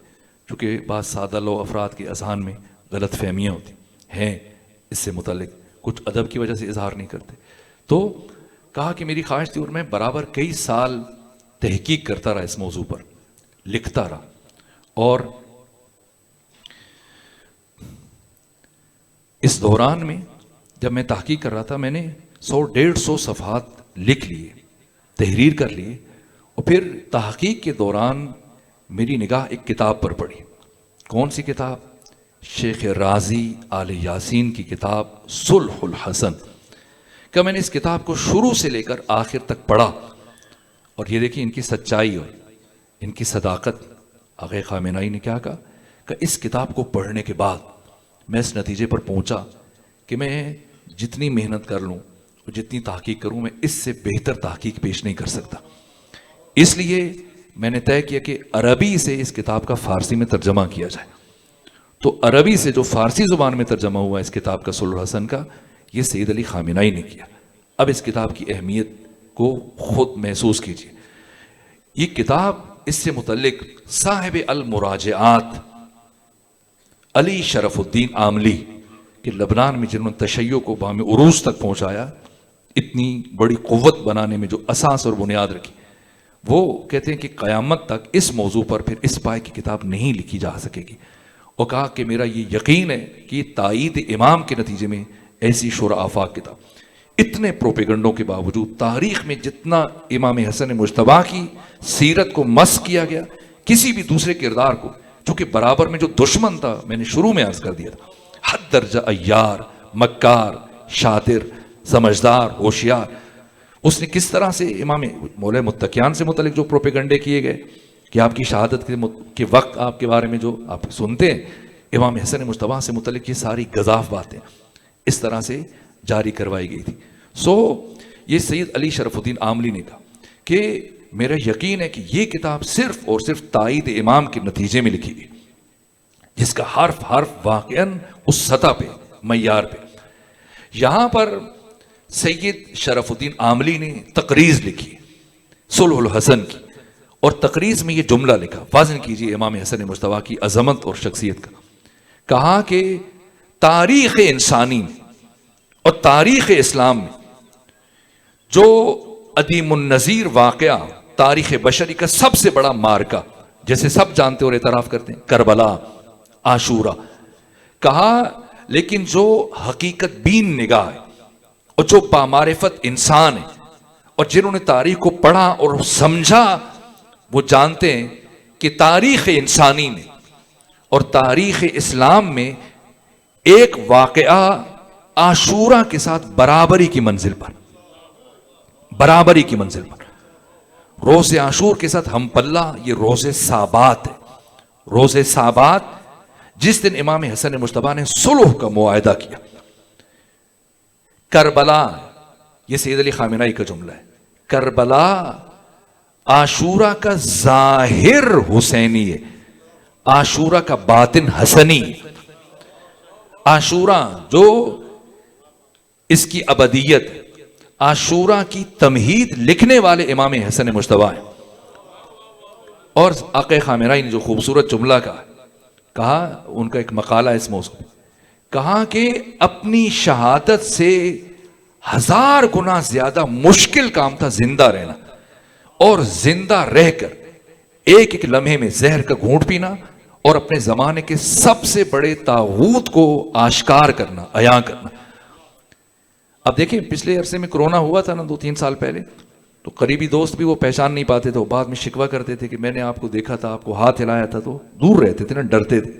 چونکہ بعض سادہ لو افراد کے اذہان میں غلط فہمیاں ہوتی ہیں اس سے متعلق، کچھ ادب کی وجہ سے اظہار نہیں کرتے. تو کہا کہ میری خواہش تھی اور میں برابر کئی سال تحقیق کرتا رہا اس موضوع پر، لکھتا رہا. اور اس دوران میں جب میں تحقیق کر رہا تھا، میں نے 100-150 صفحات لکھ لیے، تحریر کر لیے. اور پھر تحقیق کے دوران میری نگاہ ایک کتاب پر پڑی. کون سی کتاب؟ شیخ رازی آل یاسین کی کتاب صلح الحسن. کہ میں نے اس کتاب کو شروع سے لے کر آخر تک پڑھا، اور یہ دیکھیں ان کی سچائی اور ان کی صداقت. آقا خامنہئی نے کیا کہا کہ اس کتاب کو پڑھنے کے بعد میں اس نتیجے پر پہنچا کہ میں جتنی محنت کر لوں اور جتنی تحقیق کروں، میں اس سے بہتر تحقیق پیش نہیں کر سکتا. اس لیے میں نے طے کیا کہ عربی سے اس کتاب کا فارسی میں ترجمہ کیا جائے. تو عربی سے جو فارسی زبان میں ترجمہ ہوا اس کتاب کا صلح الحسن کا، یہ سید علی خامنہئی نے کیا. اب اس کتاب کی اہمیت کو خود محسوس کیجیے. یہ کتاب اس سے متعلق صاحب المراجعات علی شرف الدین عاملی کہ لبنان میں جنہوں نے تشیع کو بام عروج تک پہنچایا، اتنی بڑی قوت بنانے میں جو اساس اور بنیاد رکھی، وہ کہتے ہیں کہ قیامت تک اس موضوع پر پھر اس پائے کی کتاب نہیں لکھی جا سکے گی. اور کہا کہ میرا یہ یقین ہے کہ یہ تائید امام کے نتیجے میں ایسی شورا آفاق کتاب. اتنے پروپیگنڈوں کے باوجود تاریخ میں جتنا امام حسن مجتبیٰ کی سیرت کو مس کیا گیا، کسی بھی دوسرے کردار کو، چونکہ برابر میں جو دشمن تھا، میں نے شروع میں عرض کر دیا تھا، حد درجہ عیار، مکار، شاطر، سمجھدار، ہوشیار، اس نے کس طرح سے امام مولا متقیان سے متعلق جو پروپیگنڈے کیے گئے کہ آپ کی شہادت کے وقت آپ کے بارے میں جو آپ سنتے ہیں امام حسن مجتبیٰ سے متعلق، یہ ساری گزاف باتیں اس طرح سے جاری کروائی گئی تھی. یہ سید علی شرف الدین عاملی نے کہا کہ میرا یقین ہے کہ یہ کتاب صرف اور صرف تائید امام کے نتیجے میں لکھی گئی، جس کا حرف حرف واقعاً اس سطح پہ، معیار پہ. یہاں پر سید شرف الدین عاملی نے تقریض لکھی صلح الحسن کی، اور تقریض میں یہ جملہ لکھا، وازن کیجئے امام حسن مجتبیٰ کی عظمت اور شخصیت کا. کہا کہ تاریخ انسانی میں اور تاریخ اسلام میں جو عدیم النظیر واقعہ تاریخ بشری کا سب سے بڑا مارکہ، جیسے سب جانتے اور اعتراف کرتے ہیں، کربلا، عاشورہ، کہا لیکن جو حقیقت بین نگاہ ہے اور جو بامعرفت انسان ہے اور جنہوں نے تاریخ کو پڑھا اور سمجھا، وہ جانتے ہیں کہ تاریخ انسانی میں اور تاریخ اسلام میں ایک واقعہ عاشورہ کے ساتھ برابری کی منزل پر، روز عاشور کے ساتھ ہم پلہ یہ روز سابات ہے. روز سابات جس دن امام حسن مجتبیٰ نے صلح کا معاہدہ کیا. کربلا، یہ سید علی خامنہئی کا جملہ ہے، کربلا عاشورہ کا ظاہر حسینی ہے، عاشورہ کا باطن حسنی. عاشورہ جو اس کی ابدیت، عاشورہ کی تمہید لکھنے والے امام حسن مجتبیٰ ہیں. اور آقا خامنہئی نے جو خوبصورت جملہ کہا، ان کا ایک مقالہ اس موضوع، کہا کہ اپنی شہادت سے 1000 گنا زیادہ مشکل کام تھا زندہ رہنا، اور زندہ رہ کر ایک ایک لمحے میں زہر کا گھونٹ پینا اور اپنے زمانے کے سب سے بڑے طاغوت کو آشکار کرنا، عیاں کرنا. اب دیکھیں پچھلے عرصے میں کرونا ہوا تھا نا 2-3 سال پہلے، تو قریبی دوست بھی وہ پہچان نہیں پاتے تھے، وہ بعد میں شکوہ کرتے تھے کہ میں نے آپ کو دیکھا تھا، آپ کو ہاتھ ہلایا تھا، تو دور رہتے تھے نا، ڈرتے تھے،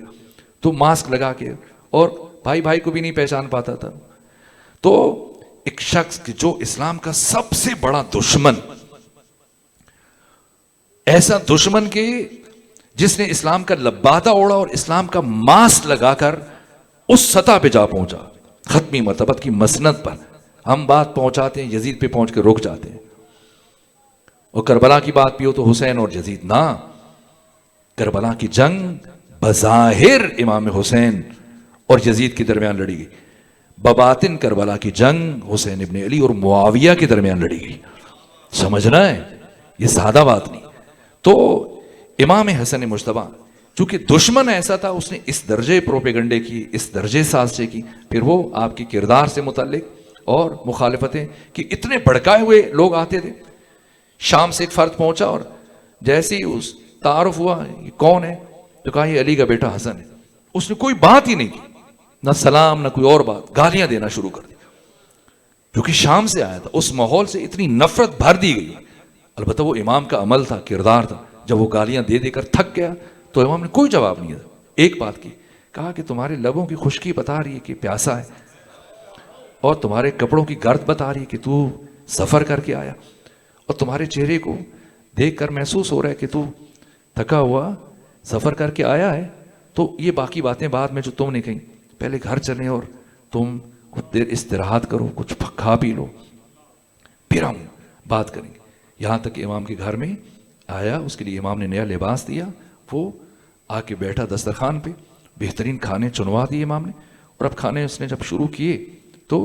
تو ماسک لگا کے، اور بھائی کو بھی نہیں پہچان پاتا تھا. تو ایک شخص جو اسلام کا سب سے بڑا دشمن، ایسا دشمن کہ جس نے اسلام کا لبادہ اوڑھا اور اسلام کا ماسک لگا کر اس سطح پہ جا پہنچا ختمی مرتبت کی مسند پر ہم بات پہنچاتے ہیں، یزید پہ پہنچ کے رک جاتے ہیں، اور کربلا کی بات بھی ہو تو حسین اور یزید نہ، کربلا کی جنگ بظاہر امام حسین اور یزید کے درمیان لڑی گئی، بباطن کربلا کی جنگ حسین ابن علی اور معاویہ کے درمیان لڑی گئی. سمجھنا ہے، یہ سادہ بات نہیں. تو امام حسن مجتبی چونکہ دشمن ایسا تھا، اس نے اس درجے پروپیگنڈے کی، اس درجے سازشیں کی، پھر وہ آپ کی کردار سے متعلق اور مخالفتیں کہ اتنے بھڑکائے ہوئے لوگ آتے تھے. شام سے ایک فرد پہنچا اور جیسے ہی اس تعارف ہوا یہ کون ہے تو کہا یہ علی کا بیٹا حسن ہے. اس نے کوئی بات ہی نہیں کی، نہ سلام نہ کوئی اور بات، گالیاں دینا شروع کر دی کیونکہ شام سے آیا تھا. اس ماحول سے اتنی نفرت بھر دی گئی. البتہ وہ امام کا عمل تھا، کردار تھا. جب وہ گالیاں دے دے کر تھک گیا تو امام نے کوئی جواب نہیں دیا. ایک بات کی، کہا کہ تمہارے لبوں کی خشکی بتا رہی ہے کہ پیاسا ہے، اور تمہارے کپڑوں کی گرد بتا رہی ہے کہ تو سفر کر کے آیا، اور تمہارے چہرے کو دیکھ کر محسوس ہو رہا ہے کہ تو تھکا ہوا سفر کر کے آیا ہے. تو یہ باقی باتیں بعد میں جو تم نے کہیں، پہلے گھر چلیں اور تم کچھ دیر استراحت کرو، کچھ کھا پی لو، پھر ہم بات کریں گے. یہاں تک کہ امام کے گھر میں آیا، اس کے لیے امام نے نیا لباس دیا، وہ آ کے بیٹھا دسترخوان پہ، بہترین کھانے چنوا دیے امام نے. اور اب کھانے اس نے جب شروع کیے تو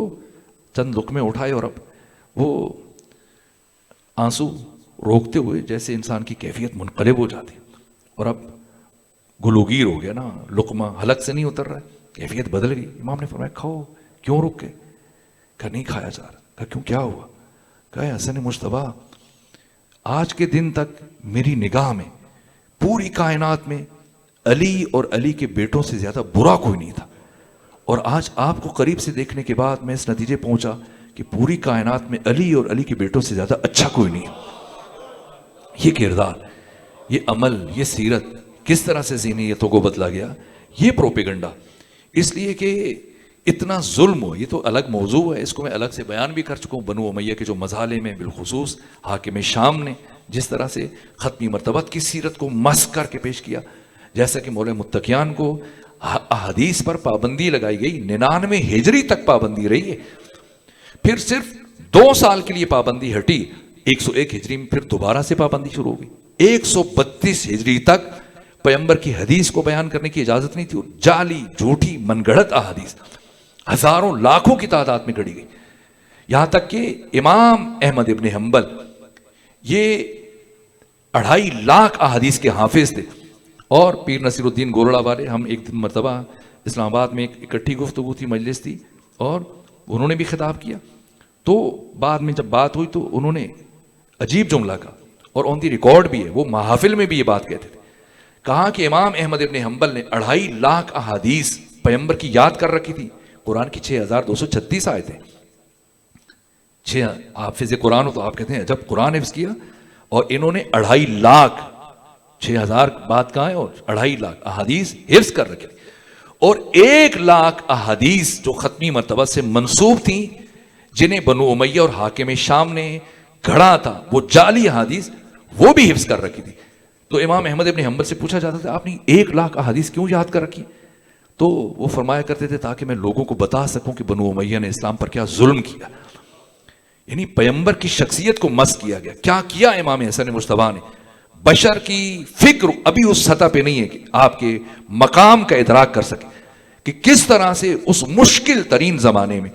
چند لقمے اٹھائے، اور اب وہ آنسو روکتے ہوئے جیسے انسان کی کیفیت منقلب ہو جاتی، اور اب گلوگیر ہو گیا نا، لقمہ حلق سے نہیں اتر رہا ہے، کیفیت بدل گئی. امام نے فرمایا کھاؤ. کیوں رک گئے؟ کہا نہیں کھایا جا رہا. کہا کیوں، کیا ہوا؟ کہا حسن مجتبی آج کے دن تک میری نگاہ میں پوری کائنات میں علی اور علی کے بیٹوں سے زیادہ برا کوئی نہیں تھا، اور آج آپ کو قریب سے دیکھنے کے بعد میں اس نتیجے پہنچا کہ پوری کائنات میں علی اور علی کے بیٹوں سے زیادہ اچھا کوئی نہیں. یہ کردار، یہ عمل، یہ سیرت کس طرح سے ذہنیتوں کو بدلا گیا، یہ پروپیگنڈا. اس لیے کہ اتنا ظلم ہو، یہ تو الگ موضوع ہے، اس کو میں الگ سے بیان بھی کر چکا ہوں. بنو امیہ کے جو مظالم میں بالخصوص حاکم شام نے جس طرح سے ختمی مرتبت کی سیرت کو مسخ کر کے پیش کیا، جیسا کہ مولوی متقیان کو احادیث پر پابندی لگائی گئی، 99 ہجری تک پابندی رہی ہے، پھر صرف 2 سال کے لیے پابندی ہٹی، 101 ہجری میں پھر دوبارہ سے پابندی شروع ہو گئی. 132 ہجری تک پیغمبر کی حدیث کو بیان کرنے کی اجازت نہیں تھی، اور جعلی جھوٹی من گڑت احادیث ہزاروں لاکھوں کی تعداد میں گھڑی گئی. یہاں تک کہ امام احمد ابن حنبل یہ 2.5 لاکھ احادیث کے حافظ تھے. اور پیر نصیر الدین گولڑا والے، ہم ایک دن مرتبہ اسلام آباد میں ایک اکٹھی گفتگو تھی، مجلس تھی، اور انہوں نے بھی خطاب کیا. تو بعد میں جب بات ہوئی تو انہوں نے عجیب جملہ کہا، اور آن دی ریکارڈ بھی ہے، وہ محافل میں بھی یہ بات کہتے تھے. کہا کہ امام احمد ابن حنبل نے 2.5 لاکھ احادیث پیغمبر کی یاد کر رکھی تھی. قرآن کی 6236 آیتیں، حافظ قرآن ہو تو آپ کہتے ہیں جب قرآن حفظ کیا، اور انہوں نے 2.5 لاکھ 6000 بات کہاں ہے، اور 2.5 لاکھ احادیث حفظ کر رکھی، اور 1 لاکھ احادیث جو ختمی مرتبہ سے منسوب تھیں جنہیں بنو امیہ اور حاکم شام نے گھڑا تھا، وہ جعلی احادیث وہ بھی حفظ کر رکھی تھی. تو امام احمد ابن حنبل سے پوچھا جاتا تھا آپ نے 1 لاکھ احادیث کیوں یاد کر رکھی؟ تو وہ فرمایا کرتے تھے تاکہ میں لوگوں کو بتا سکوں کہ بنو امیہ نے اسلام پر کیا ظلم کیا. یعنی پیغمبر کی شخصیت کو مسخ کیا گیا. کیا کیا امام حسن مجتبی نے؟ بشر کی فکر ابھی اس سطح پہ نہیں ہے کہ آپ کے مقام کا ادراک کر سکے کہ کس طرح سے اس مشکل ترین زمانے میں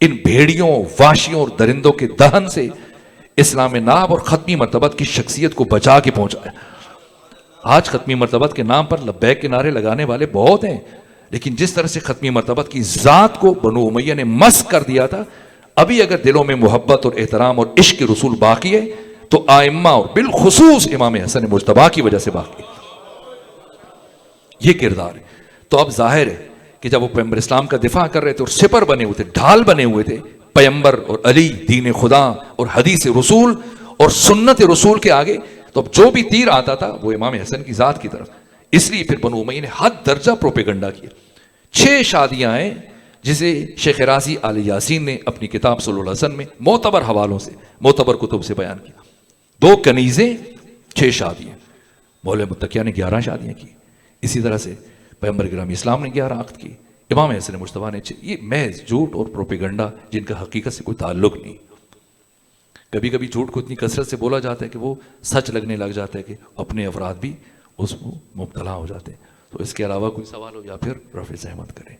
ان بھیڑیوں، وحشیوں اور درندوں کے دہن سے اسلام ناب اور ختمی مرتبت کی شخصیت کو بچا کے پہنچایا. آج ختمی مرتبت کے نام پر لبیک کے نعرے لگانے والے بہت ہیں، لیکن جس طرح سے ختمی مرتبت کی ذات کو بنو امیہ نے مسخ کر دیا تھا، ابھی اگر دلوں میں محبت اور احترام اور عشق رسول باقی ہے تو آئمہ اور بالخصوص امام حسن مجتبی کی وجہ سے باقی ہے. یہ کردار ہے. تو اب ظاہر ہے کہ جب وہ پیغمبر اسلام کا دفاع کر رہے تھے اور سپر بنے ہوئے تھے، ڈھال بنے ہوئے تھے پیغمبر اور علی، دین خدا اور حدیث رسول اور سنت رسول کے آگے، تو اب جو بھی تیر آتا تھا وہ امام حسن کی ذات کی طرف. اس لیے پھر بنو امیہ نے حد درجہ پروپیگنڈا کیا. 6 شادیاں ہیں جسے شیخ رازی آل یاسین نے اپنی کتاب صلی اللہ علیہ وسلم میں معتبر حوالوں سے، معتبر کتب سے بیان کیا. 2 کنیزیں، 6 شادیاں. مولوی متقیہ نے 11 شادیاں کی. اسی طرح سے پیغمبر گرامی اسلام نے 11 عقد کی. امام حسن مجتبیٰ نے یہ محض جھوٹ اور پروپیگنڈا جن کا حقیقت سے کوئی تعلق نہیں. کبھی کبھی جھوٹ کو اتنی کثرت سے بولا جاتا ہے کہ وہ سچ لگنے لگ جاتا ہے کہ اپنے افراد بھی اس کو مبتلا ہو جاتے ہیں. تو اس کے علاوہ کوئی سوال ہو یا پھر رفع زحمت کریں.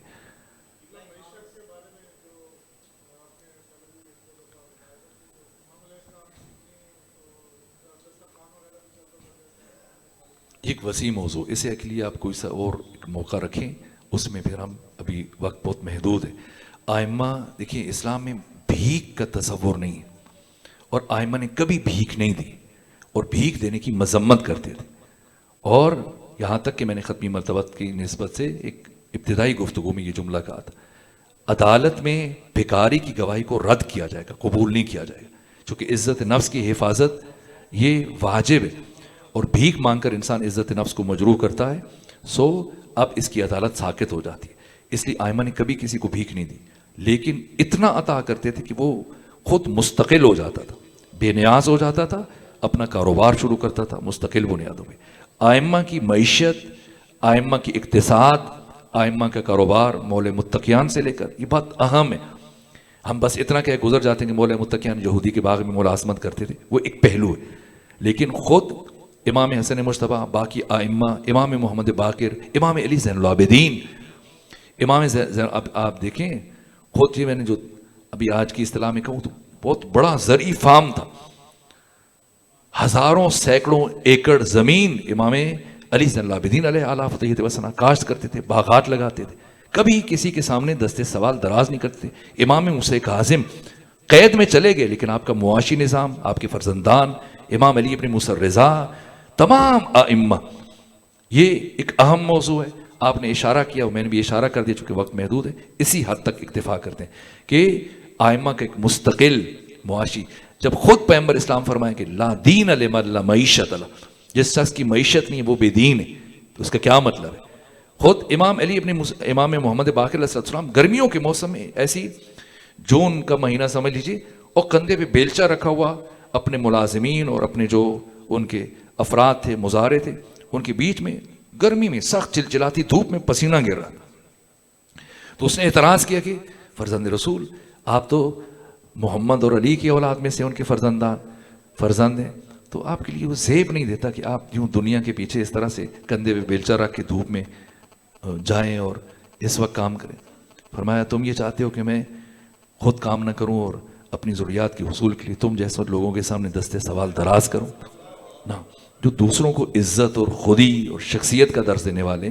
ایک وسیع موضوع، اسے کے لیے آپ کوئی سا اور ایک موقع رکھیں، اس میں پھر ہم ابھی وقت بہت محدود ہے. آئمہ دیکھیں اسلام میں بھیک کا تصور نہیں ہے، اور آئمہ نے کبھی بھیک نہیں دی اور بھیک دینے کی مذمت کرتے تھے. اور یہاں تک کہ میں نے ختمی مرتبت کی نسبت سے ایک ابتدائی گفتگو میں یہ جملہ کہا تھا، عدالت میں بھکاری کی گواہی کو رد کیا جائے گا، قبول نہیں کیا جائے گا، چونکہ عزت نفس کی حفاظت یہ واجب ہے، اور بھیک مانگ کر انسان عزت نفس کو مجروح کرتا ہے. سو اب اس کی عدالت ساکت ہو جاتی ہے. اس لیے آئمہ نے کبھی کسی کو بھیک نہیں دی، لیکن اتنا عطا کرتے تھے کہ وہ خود مستقل ہو جاتا تھا، بے نیاز ہو جاتا تھا، اپنا کاروبار شروع کرتا تھا مستقل بنیادوں پہ. آئمہ کی معیشت، آئمہ کی اقتصاد، آئمہ کا کاروبار مولا متقیان سے لے کر، یہ بات اہم ہے. ہم بس اتنا کہ گزر جاتے ہیں کہ مولا متقیان یہودی کے باغ میں ملازمت کرتے تھے، وہ ایک پہلو ہے. لیکن خود امام حسن مجتبیٰ، باقی آئمہ، امام محمد باقر، امام علی زین العابدین، آپ دیکھیں خود میں نے جو ابھی آج کی اصطلاح میں کہوں تو بہت بڑا زرعی فارم تھا. ہزاروں سینکڑوں ایکڑ زمین امام علی زین العابدین علیہ اعلیٰ فتحیت وسنا کاشت کرتے تھے، باغات لگاتے تھے، کبھی کسی کے سامنے دستے سوال دراز نہیں کرتے تھے. امام موسیٰ کاظم قید میں چلے گئے، لیکن آپ کا معاشی نظام، آپ کے فرزندان، امام علی ابن موسیٰ الرضا، تمام ائمہ، یہ ایک اہم موضوع ہے. آپ نے اشارہ کیا اور میں نے بھی اشارہ کر دیا، چونکہ وقت محدود ہے، اسی حد تک اکتفا کرتے ہیں کہ ائمہ کا ایک مستقل معاشی. جب خود پیغمبر اسلام فرمائیں کہ لا دین لمن لا معیشت له، جس شخص کی معیشت نہیں ہے وہ بے دین ہے، تو اس کا کیا مطلب ہے؟ خود امام علی اپنے امام محمد باقر علیہ السلام گرمیوں کے موسم میں ایسی جون کا مہینہ سمجھ لیجیے، اور کندھے پہ بیلچہ رکھا ہوا، اپنے ملازمین اور اپنے جو ان کے افراد تھے، مزارے تھے، ان کے بیچ میں گرمی میں سخت چلچلاتی دھوپ میں پسینہ گر رہا. تو اس نے اعتراض کیا کہ فرزند رسول، آپ تو محمد اور علی کی اولاد میں سے ان کے فرزند ہیں، تو آپ کے لیے وہ زیب نہیں دیتا کہ آپ یوں دنیا کے پیچھے اس طرح سے کندھے پہ بیلچہ رکھ کے دھوپ میں جائیں اور اس وقت کام کریں. فرمایا تم یہ چاہتے ہو کہ میں خود کام نہ کروں اور اپنی ضروریات کے حصول کے لیے تم جیسے لوگوں کے سامنے دستے سوال دراز کروں؟ نہ، جو دوسروں کو عزت اور خودی اور شخصیت کا درس دینے والے،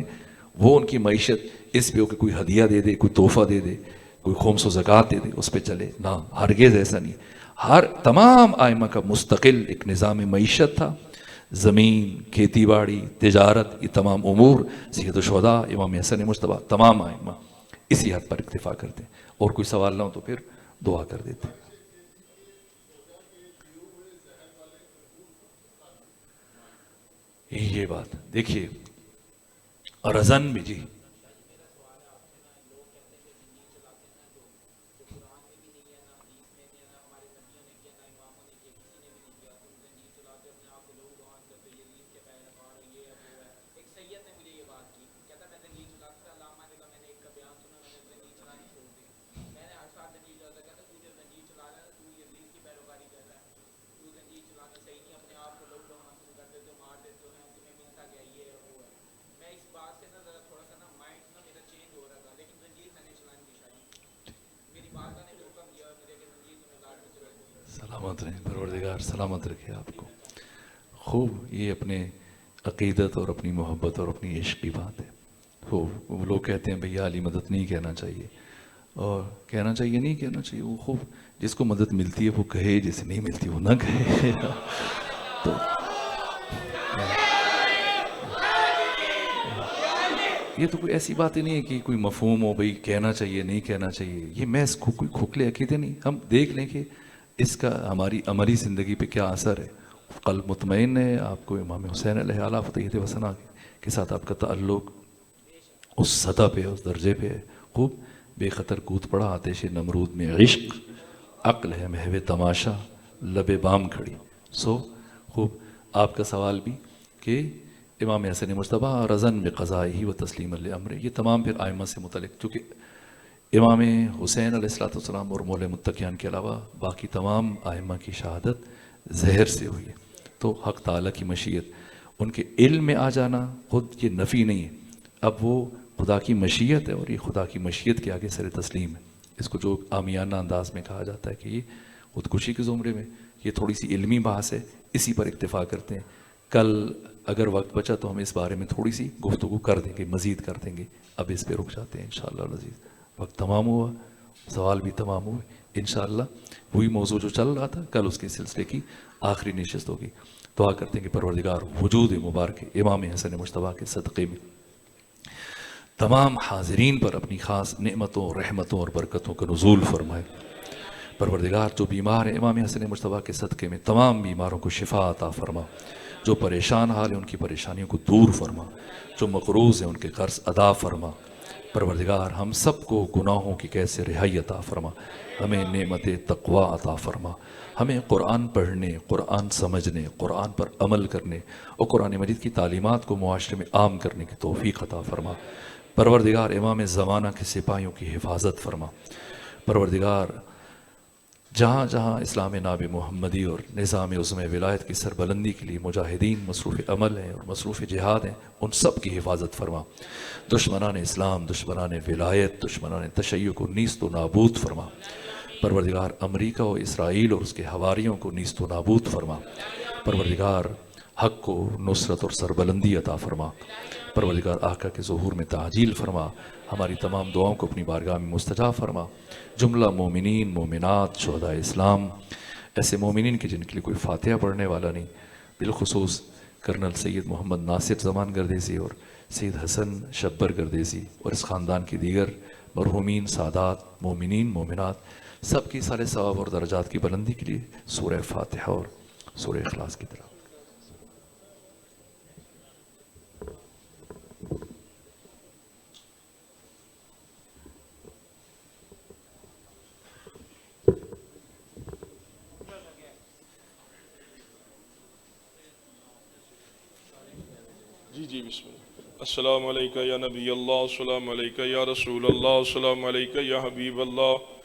وہ ان کی معیشت اس پہ ہو کہ کوئی ہدیہ دے دے، کوئی تحفہ دے دے، کوئی خمس و زکوٰۃ دے دے، اس پہ چلے. نہ، ہرگز ایسا نہیں. تمام ائمہ کا مستقل ایک نظام معیشت تھا. زمین، کھیتی باڑی، تجارت، یہ تمام امور سید الشہداء امام حسن مجتبیٰ تمام ائمہ اسی حد پر اکتفا کرتے ہیں. اور کوئی سوال نہ ہو تو پھر دعا کر دیتے ہیں. یہ بات دیکھیے رزن بھی، جی سلامت رہیں، پروردگار سلامت رکھے آپ کو. خوب، یہ اپنے عقیدت اور اپنی محبت اور اپنی عشق کی بات ہے. خوب، وہ لوگ کہتے ہیں بھیا علی مدد نہیں کہنا چاہیے، اور کہنا چاہیے نہیں کہنا چاہیے. وہ خوب، جس کو مدد ملتی ہے وہ کہے، جسے نہیں ملتی وہ نہ کہے. تو یہ تو کوئی ایسی بات ہی نہیں ہے کہ کوئی مفہوم ہو بھئی کہنا چاہیے نہیں کہنا چاہیے. یہ محض کوئی کھوکھلے عقیدے نہیں. ہم دیکھ لیں کہ اس کا ہماری عملی زندگی پہ کیا اثر ہے. قلب مطمئن ہے. آپ کو امام حسین علیہ اعلیٰ فتحیت وسنا کے ساتھ آپ کا تعلق اس سطح پہ، اس درجے پہ ہے. خوب بے خطر کود پڑا آتش نمرود میں عشق، عقل ہے محو تماشا لب بام کھڑی. سو خوب آپ کا سوال بھی کہ امام حسن مجتبیٰ رضن بقضائہ و تسلیم الامر، یہ تمام پھر آئمہ سے متعلق، چونکہ امام حسین علیہ السلام اور مولى متقیان کے علاوہ باقی تمام آئمہ کی شہادت زہر سے ہوئی ہے، تو حق تعالیٰ کی مشیت، ان کے علم میں آ جانا خود یہ نفی نہیں ہے، اب وہ خدا کی مشیت ہے اور یہ خدا کی مشیت کے آگے سر تسلیم ہے۔ اس کو جو عامیانہ انداز میں کہا جاتا ہے کہ یہ خودکشی کے زمرے میں، یہ تھوڑی سی علمی بحث ہے، اسی پر اکتفا کرتے ہیں۔ کل اگر وقت بچا تو ہم اس بارے میں تھوڑی سی گفتگو کر دیں گے، مزید کر دیں گے، اب اس پہ رک جاتے ہیں انشاءاللہ العزیز۔ وقت تمام ہوا، سوال بھی تمام ہوئے، انشاءاللہ وہی موضوع جو چل رہا تھا کل اس کے سلسلے کی آخری نشست ہوگی۔ دعا کرتے ہیں کہ پروردگار وجود مبارک امام حسن مجتبیٰ کے صدقے میں تمام حاضرین پر اپنی خاص نعمتوں، رحمتوں اور برکتوں کا نزول فرمائے۔ پروردگار جو بیمار ہیں امام حسن مجتبیٰ کے صدقے میں تمام بیماروں کو شفا عطا فرما، جو پریشان حال ہیں ان کی پریشانیوں کو دور فرما، جو مقروض ہیں ان کے قرض ادا فرما۔ پروردگار ہم سب کو گناہوں کی قید سے رہائی عطا فرما، ہمیں نعمت تقوی عطا فرما، ہمیں قرآن پڑھنے، قرآن سمجھنے، قرآن پر عمل کرنے اور قرآن مجید کی تعلیمات کو معاشرے میں عام کرنے کی توفیق عطا فرما۔ پروردگار امام زمانہ کے سپاہیوں کی حفاظت فرما۔ پروردگار جہاں جہاں اسلام ناب محمدی اور نظام عظم ولایت کی سربلندی کے لیے مجاہدین مصروف عمل ہیں اور مصروف جہاد ہیں، ان سب کی حفاظت فرما۔ دشمنان اسلام، دشمنان ولایت، دشمنان تشیع کو نیست و نابود فرما۔ پروردگار امریکہ و اسرائیل اور اس کے حواریوں کو نیست و نابود فرما۔ پروردگار حق کو نصرت اور سربلندی عطا فرما۔ پروردگار آقا کے ظہور میں تعجیل فرما، ہماری تمام دعاؤں کو اپنی بارگاہ میں مستجاب فرما۔ جملہ مومنین، مومنات، شہداء اسلام، ایسے مومنین کے جن کے لیے کوئی فاتحہ پڑھنے والا نہیں، بالخصوص کرنل سید محمد ناصر زمان گردیزی اور سید حسن شبر گردیزی اور اس خاندان کی دیگر مرحومین سادات، مومنین، مومنات، سب کی سارے ثواب اور درجات کی بلندی کے لیے سورہ فاتحہ اور سورہ اخلاص کی طرف۔ جی بسم اللہ۔ السلام علیکہ یا نبی اللہ، السلام علیکہ یا رسول اللہ، السلام علیکہ یا حبیب اللہ،